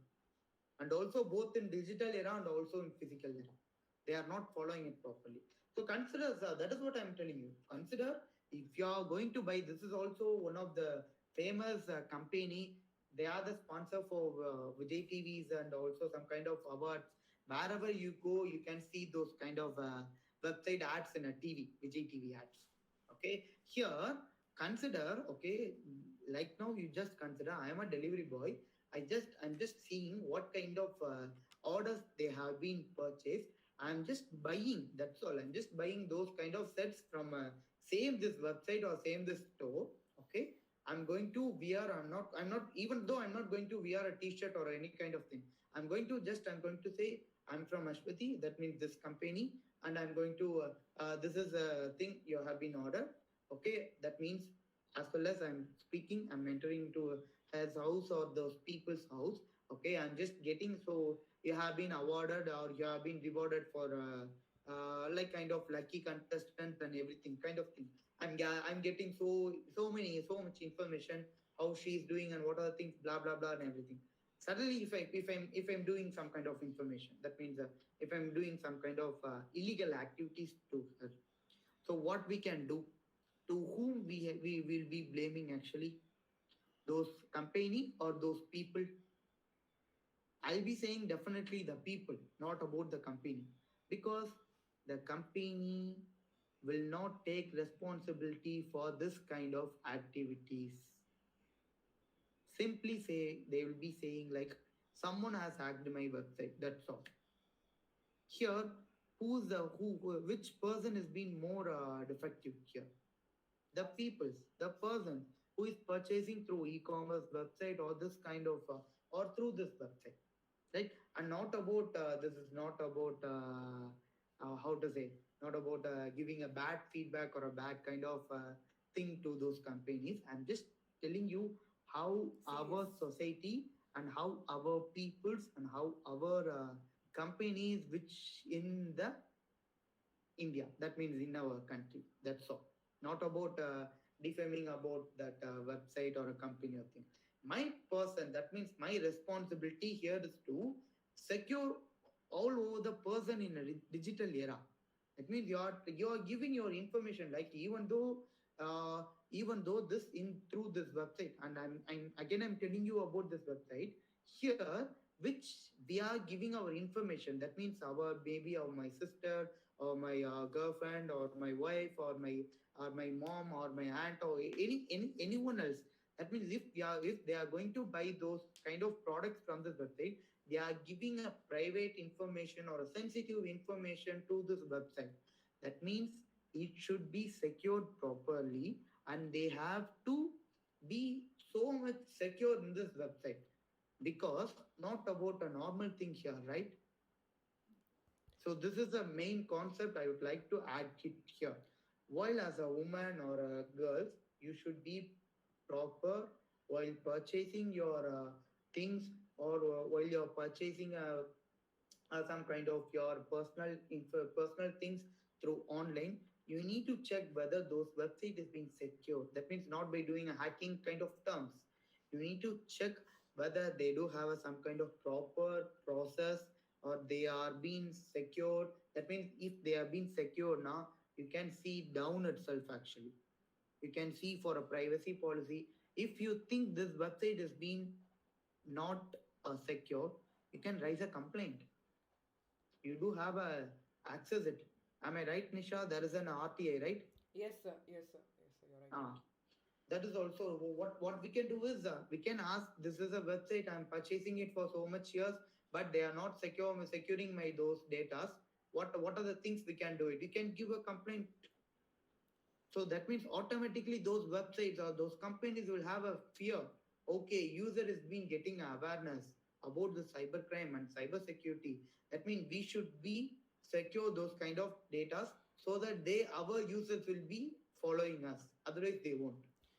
and also both in digital era and also in physical era, they are not following it properly. So consider, sir, that is what I'm telling you. Consider, if you are going to buy, this is also one of the famous company. They are the sponsor for Vijay TVs and also some kind of awards. Wherever you go, you can see those kind of website ads in a TV, Vijay TV ads. Okay, here consider, okay, like now you just consider I am a delivery boy. I'm just seeing what kind of orders they have been purchased. I'm just buying. That's all. I'm just buying those kind of sets from same this website or same this store. Okay. I'm going to wear. I'm not. Even though I'm not going to wear a T-shirt or any kind of thing. I'm going to say I'm from Ashwati. That means this company, and I'm going to. This is a thing you have been ordered. Okay. That means as well as I'm speaking, I'm entering into his house or those people's house. Okay, I'm just getting, so you have been awarded or you have been rewarded for like kind of lucky contestant and everything kind of thing. I'm getting so much information, how she's doing and what are the things, blah blah blah and everything. suddenly if I'm doing some kind of information, that means if I'm doing some kind of illegal activities to her, so what we can do, to whom we will be blaming actually, those company or those people? I'll be saying definitely the people, not about the company, because the company will not take responsibility for this kind of activities. Simply say, they will be saying like, someone has hacked my website, that's all. Here, which person has been more defective here? The peoples, the person who is purchasing through e-commerce website or this kind of or through this website, right? And not about this is not about how to say, not about giving a bad feedback or a bad kind of thing to those companies. I'm just telling you how our Serious. society and how our peoples and how our companies which in the India, that means in our country. That's all. Not about defaming about that website or a company or thing. My person, that means my responsibility here is to secure all over the person in a digital era. That means you are giving your information, like even though this in through this website, and I'm telling you about this website here, which we are giving our information. That means our baby or my sister or my girlfriend or my wife or my mom or my aunt or anyone else. That means if they are going to buy those kind of products from this website, they are giving a private information or a sensitive information to this website. That means it should be secured properly, and they have to be so much secure in this website, because not about a normal thing here, right? So this is the main concept I would like to add it here. While as a woman or a girl, you should be proper while purchasing your things, or while you're purchasing some kind of your personal things through online. You need to check whether those website is being secure. That means not by doing a hacking kind of terms. You need to check whether they do have some kind of proper process, or they are being secured. That means if they are being secure now, you can see down itself actually. You can see for a privacy policy. If you think this website is being not secure, you can raise a complaint. You do have a access it. Am I right, Nisha? There is an RTA, right? Yes, sir. Yes, sir. Yes, sir. You're right. Ah, that is also what we can do is we can ask. This is a website. I'm purchasing it for so much years, but they are not securing my those datas. What are the things we can do? It. You can give a complaint. So that means automatically those websites or those companies will have a fear. Okay, user is being getting awareness about the cybercrime and cyber security. That means we should be secure those kind of data, so that our users will be following us. Otherwise, they won't.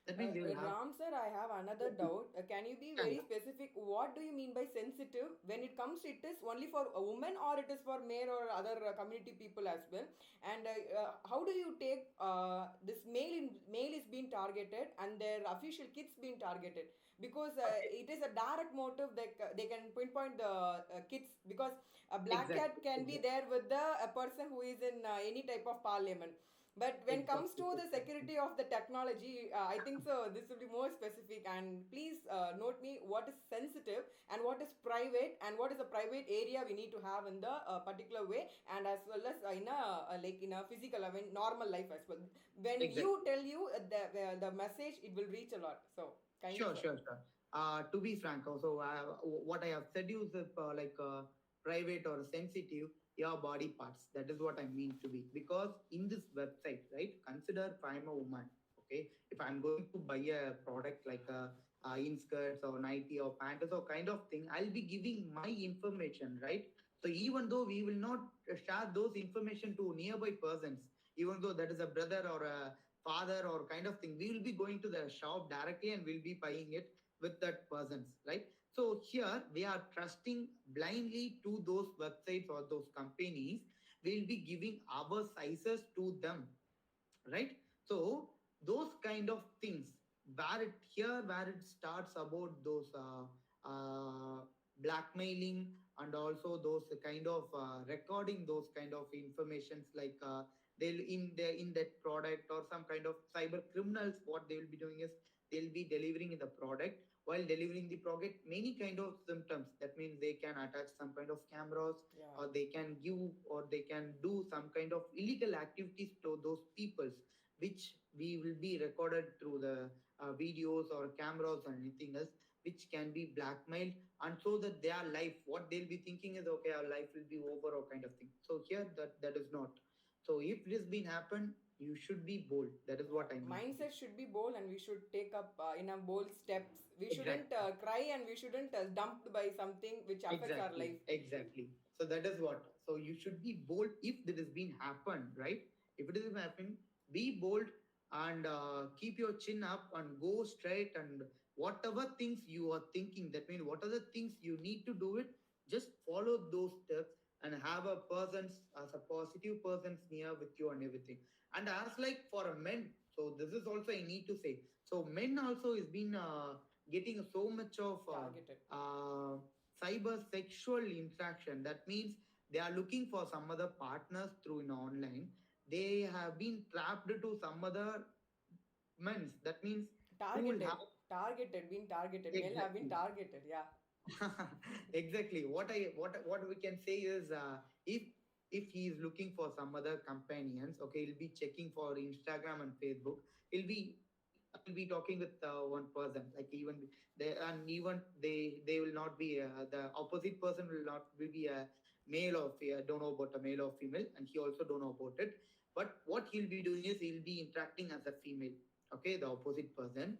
That means they will have. Ram sir, I have another doubt. Can you be Yeah, very specific? What do you mean by sensitive? When it comes, it is only for a woman or it is for male or other community people as well? And how do you take this male is being targeted and their official kids being targeted? Because okay. it is a direct motive that they can pinpoint the kids, because a black cat Exactly. can be Exactly. there with the a person who is in any type of parliament. But when comes Exactly. to the Exactly. security of the technology, I think so. This will be more specific. And please note me what is sensitive and what is private and what is a private area we need to have in the particular way, and as well as in a like in a physical, I mean normal life as well. When Exactly. you tell you the message, it will reach a lot. So kindly, Sure, sir. sure, sure. To be frank, also, what I have said is like private or sensitive, your body parts. That is what I mean to be. Because in this website, right, consider if I'm a woman, okay, if I'm going to buy a product like in skirts or nighty or panties or kind of thing, I'll be giving my information, right? So even though we will not share those information to nearby persons, even though that is a brother or a father or kind of thing, we will be going to the shop directly and we'll be buying it with that persons, right? So here we are trusting blindly to those websites or those companies. We'll be giving our sizes to them, right? So those kind of things, where it starts about those blackmailing, and also those kind of recording those kind of informations, like they'll in that product, or some kind of cyber criminals, what they will be doing is they'll be delivering in the product. While delivering the product, many kind of symptoms, that means they can attach some kind of cameras, Yeah. or they can give, or they can do some kind of illegal activities to those peoples, which we will be recorded through the videos or cameras or anything else, which can be blackmailed. And so that their life, what they'll be thinking is, okay, our life will be over, or kind of thing. So here, that is not. So if it has been happened, you should be bold. That is Yeah. what I mean to say. Mindset should be bold, and we should take up in a bold steps. We shouldn't Exactly. cry, and we shouldn't dumped by something which affects our Exactly, life. exactly. So that is what. So you should be bold if it has been happened, right? If it has happened, be bold, and keep your chin up and go straight. And whatever things you are thinking, that means what are the things you need to do it, just follow those steps, and have a person's as a positive person's near with you and everything. And as like for a men, so this is also I need to say. So men also is been getting so much of Targeted. cyber sexual interaction. That means they are looking for some other partners through in online. They have been trapped to some other men. That means who will have Targeted, been targeted. Male have been exactly. targeted. Yeah. Exactly. What we can say is, if he is looking for some other companions, okay, he'll be checking for Instagram and Facebook. He'll be talking with one person, like even they, and even they will not be the opposite person will not will be a male or don't know about a male or female, and he also don't know about it. But what he'll be doing is he'll be interacting as a female, okay, the opposite person.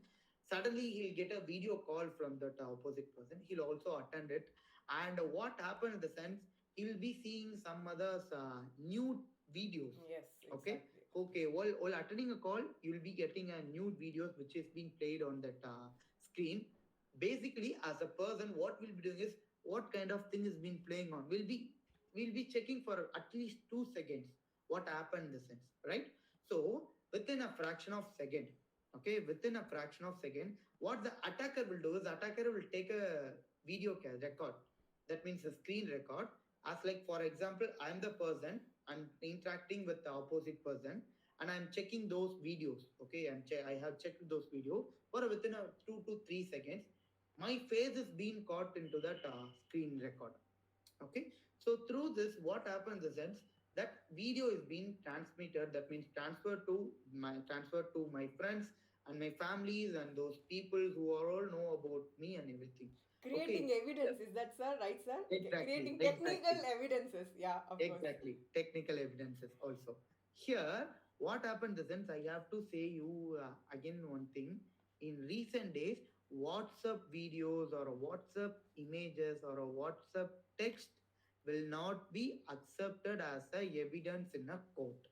Suddenly he'll get a video call from that opposite person. He'll also attend it. And what happened in the sense, he'll be seeing some others nude videos. Yes, Okay. exactly. Okay. While attending a call, you'll be getting a nude videos which is being played on that screen. Basically, as a person, what we'll be doing is, what kind of thing is being playing on. We'll be checking for at least 2 seconds what happened in the sense, right? So within a fraction of second, okay, within a fraction of second, what the attacker will do is, attacker will take a record. That means a screen record. As like for example, I'm the person, I'm interacting with the opposite person, and I'm checking those videos. Okay, I have checked those videos for within a 2 to 3 seconds. My face is being caught into that screen record. Okay, so through this, what happens is that video is being transmitted. That means transferred to my friends and my families and those people who are all know about me and everything. Creating Okay, evidence, is that sir? Right, sir? exactly, Creating technical exactly. evidences. Yeah, of course. Exactly. Technical evidences also. Here, what happened is, I have to say you again one thing. In recent days, WhatsApp videos or a WhatsApp images or a WhatsApp text will not be accepted as a evidence in a court.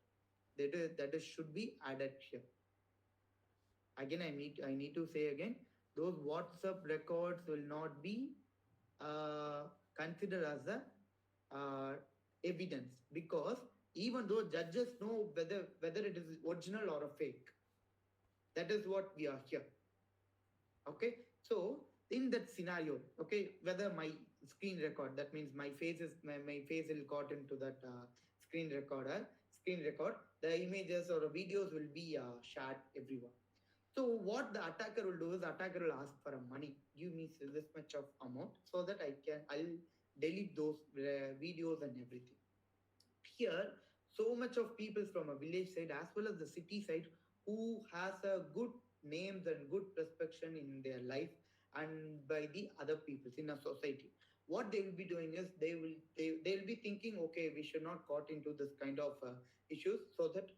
That is should be added here. Again, I need to say again, those WhatsApp records will not be considered as a evidence, because even though judges know whether it is original or a fake, that is what we are here. Okay, so in that scenario, okay, whether my screen record, that means my face will got into that screen record, the images or videos will be shared everywhere. So what the attacker will do is, attacker will ask for a money. Give me this much of amount so that I'll delete those videos and everything. Here, so much of people from a village side as well as the city side, who has a good names and good perception in their life and by the other peoples in a society. What they will be doing is, they'll be thinking, okay, we should not got into this kind of issues, so that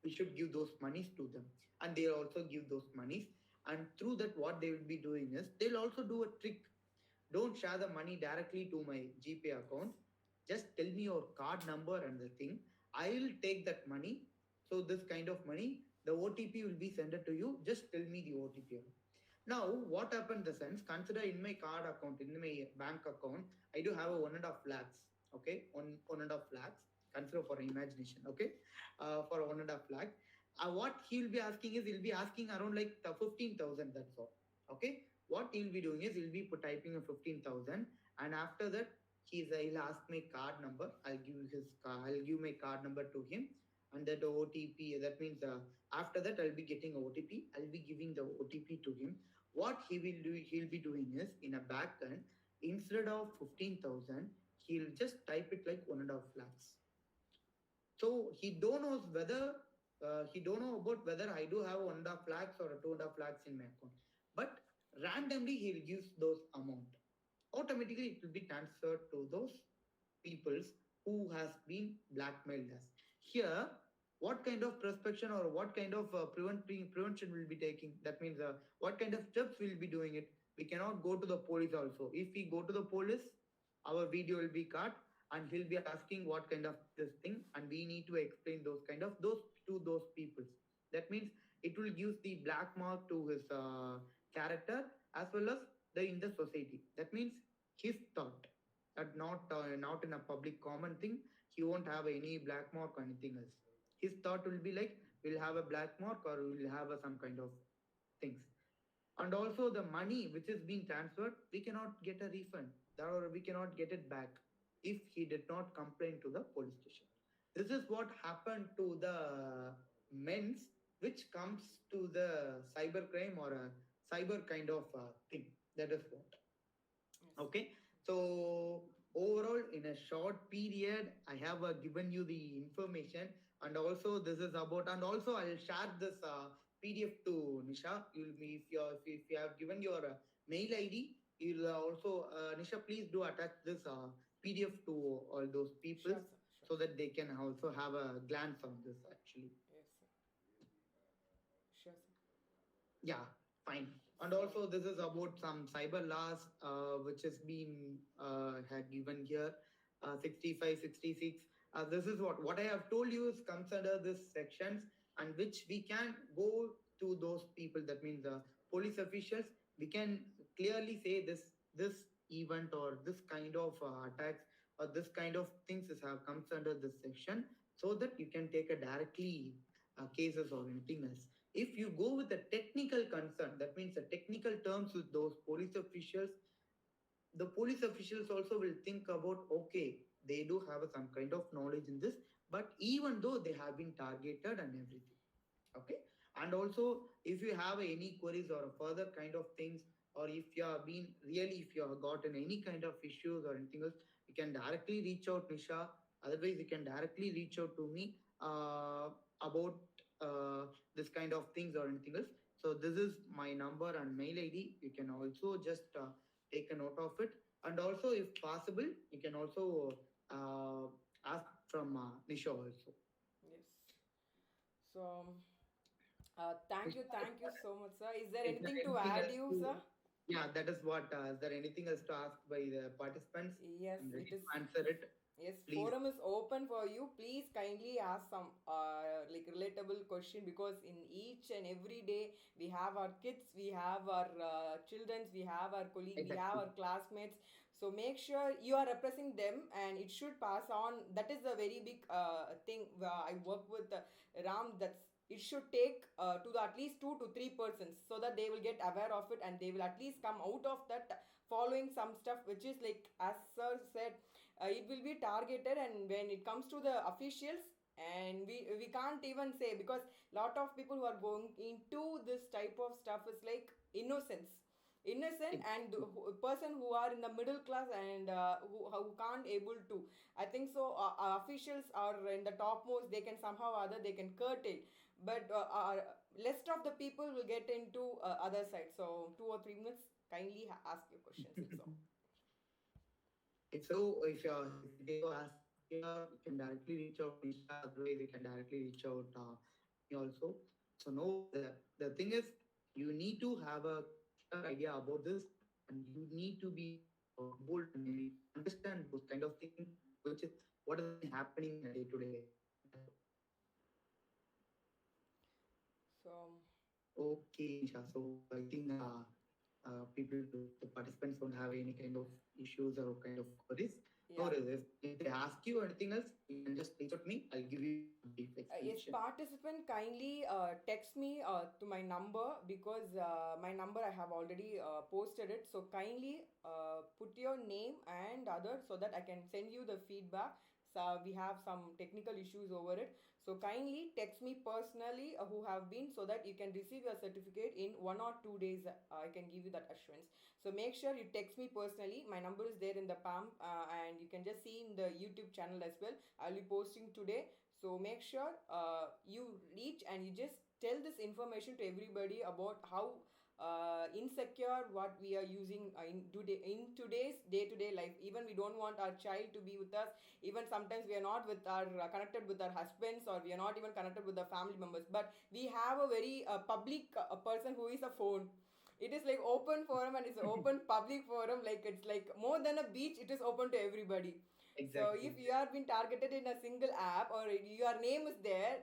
we should give those monies to them, and they'll also give those monies. And through that, what they will be doing is, they'll also do a trick. Don't share the money directly to my GPay account. Just tell me your card number and the thing. I'll take that money. So this kind of money, the OTP will be sent to you. Just tell me the OTP. Now, what happened in the sense, consider in my card account, in my bank account, I do have a 1.5 lakhs. Okay, one and a half lakhs. Consider for imagination. Okay, for 1.5 lakh. What he'll be asking is, he'll be asking around like the 15,000. That's all. Okay, what he'll be doing is, he'll be typing a 15,000, and after that he'll ask my card number. I'll give my card number to him, and that OTP. That means after that I'll be getting OTP. I'll be giving the OTP to him. What he will do, he'll be doing is in a back end, instead of 15,000, he'll just type it like 1.5 lakhs. So he don't know about whether I do have 1.5 lakhs or 2.5 lakhs in my account. But randomly he'll use those amount. Automatically it will be transferred to those peoples who has been blackmailed us. Here, what kind of prospection or what kind of prevention will be taking? That means what kind of steps we'll be doing it. We cannot go to the police also. If we go to the police, our video will be cut, and he'll be asking what kind of this thing, and we need to explain those kind of those to those peoples. That means it will give the black mark to his character as well as the in the society. That means his thought, that not in a public common thing. He won't have any black mark or anything else. His thought will be like, we'll have a black mark or we'll have some kind of things. And also the money which is being transferred, we cannot get a refund, or we cannot get it back if he did not complain to the police station. This is what happened to the men's, which comes to the cyber crime or a cyber kind of thing. That is what. Yes. Okay. So overall, in a short period, I have given you the information, and also this is about, and also I'll share this PDF to Nisha. You'll be if you have given your mail ID, you'll also Nisha, please do attach this PDF to all those people, Sure, sir. Sure. so that they can also have a glance on this actually. Yes, sir. Sure, sir. Yeah, fine. And also this is about some cyber laws which has been had given here, 65, 66. This is what I have told you is comes under this sections, and which we can go to those people. That means police officials. We can clearly say this event or this kind of attacks or this kind of things is have comes under this section, so that you can take a directly cases or anything else. If you go with a technical concern, that means the technical terms with those police officials, the police officials also will think about, okay, they do have some kind of knowledge in this, but even though they have been targeted and everything. Okay. And also, if you have any queries or further kind of things, or if you have been really, if you have gotten any kind of issues or anything else, you can directly reach out Nisha. Otherwise, you can directly reach out to me about this kind of things or anything else. So this is my number and mail ID. You can also just take a note of it. And also, if possible, you can also ask from Nisha also. Yes. So, thank you so much, sir. Is there Is there anything to anything add, else you, to? sir? Yeah, that is what. Is there anything else to ask by the participants? Yes, I'm ready it is. to answer it. Yes, Please. forum is open for you. Please kindly ask some like relatable question, because in each and every day we have our kids, we have our childrens, we have our colleagues, we have Exactly. our classmates. So make sure you are representing them, and it should pass on. That is a very big thing. I work with Ram. That's it should take to the at least 2 to 3 persons, so that they will get aware of it, and they will at least come out of that following some stuff which is like, as sir said, it will be targeted. And when it comes to the officials, and we can't even say, because lot of people who are going into this type of stuff is like innocent, and the person who are in the middle class, and who can't able to, I think so, officials are in the topmost, they can somehow or other they can curtail, but rest of the people will get into other side. So 2 or 3 minutes, kindly ask your questions. It's all. So if you ask here, you can directly reach out Nisha. Otherwise, you can directly reach out me also. So no, the thing is, you need to have a clear idea about this, and you need to be bold and understand those kind of things, which is what is happening day to day. So Okay, Nisha. So I think people, the participants don't have any kind of issues or kind of queries. No Yeah. worries. If they ask you anything else, you can just reach out to me. I'll give you a brief Yes, explanation. participant, kindly text me to my number, because my number I have already posted it. So kindly put your name and other, so that I can send you the feedback. So we have some technical issues over it. So kindly text me personally who have been, so that you can receive your certificate in 1 or 2 days. I can give you that assurance. So make sure you text me personally. My number is there in the palm, and you can just see in the YouTube channel as well. I'll be posting today. So make sure you reach and you just tell this information to everybody about how insecure what we are using in today's day-to-day life. Even we don't want our child to be with us. Even sometimes we are not with our connected with our husbands, or we are not even connected with our family members. But we have a very public person who is a phone. It is like open forum, and it's an open public forum. Like it's like more than a beach. It is open to everybody. So Exactly. if you have been targeted in a single app, or your name is there,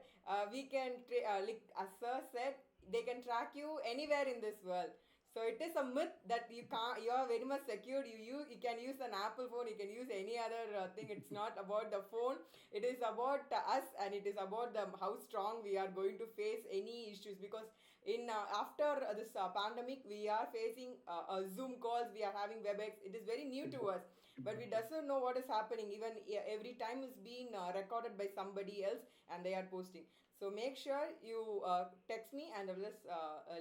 we can like as sir said, they can track you anywhere in this world. So it is a myth that you can't. You are very much secured. You can use an Apple phone. You can use any other thing. It's not about the phone. It is about us, and it is about the how strong we are going to face any issues. Because in after this pandemic, we are facing Zoom calls. We are having WebEx. It is very new to us, but we doesn't know what is happening. Even every time is being recorded by somebody else, and they are posting. So make sure you text me, and I will just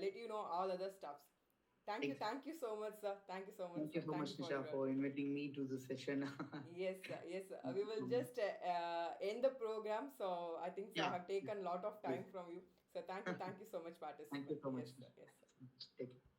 let you know all other stuffs. Exactly. Thank you so much, sir. Thank you so much, Thank you sir. so Thank much, you for Nisha, your. for inviting me to this session. Yes, sir. Yes, sir. Thank We you will so much. just end the program. So I think so I Yeah. have taken a lot of Yes. time from you. So thank you so much, Thank participant. you so much. Yes, sir. Yes, sir. Take care.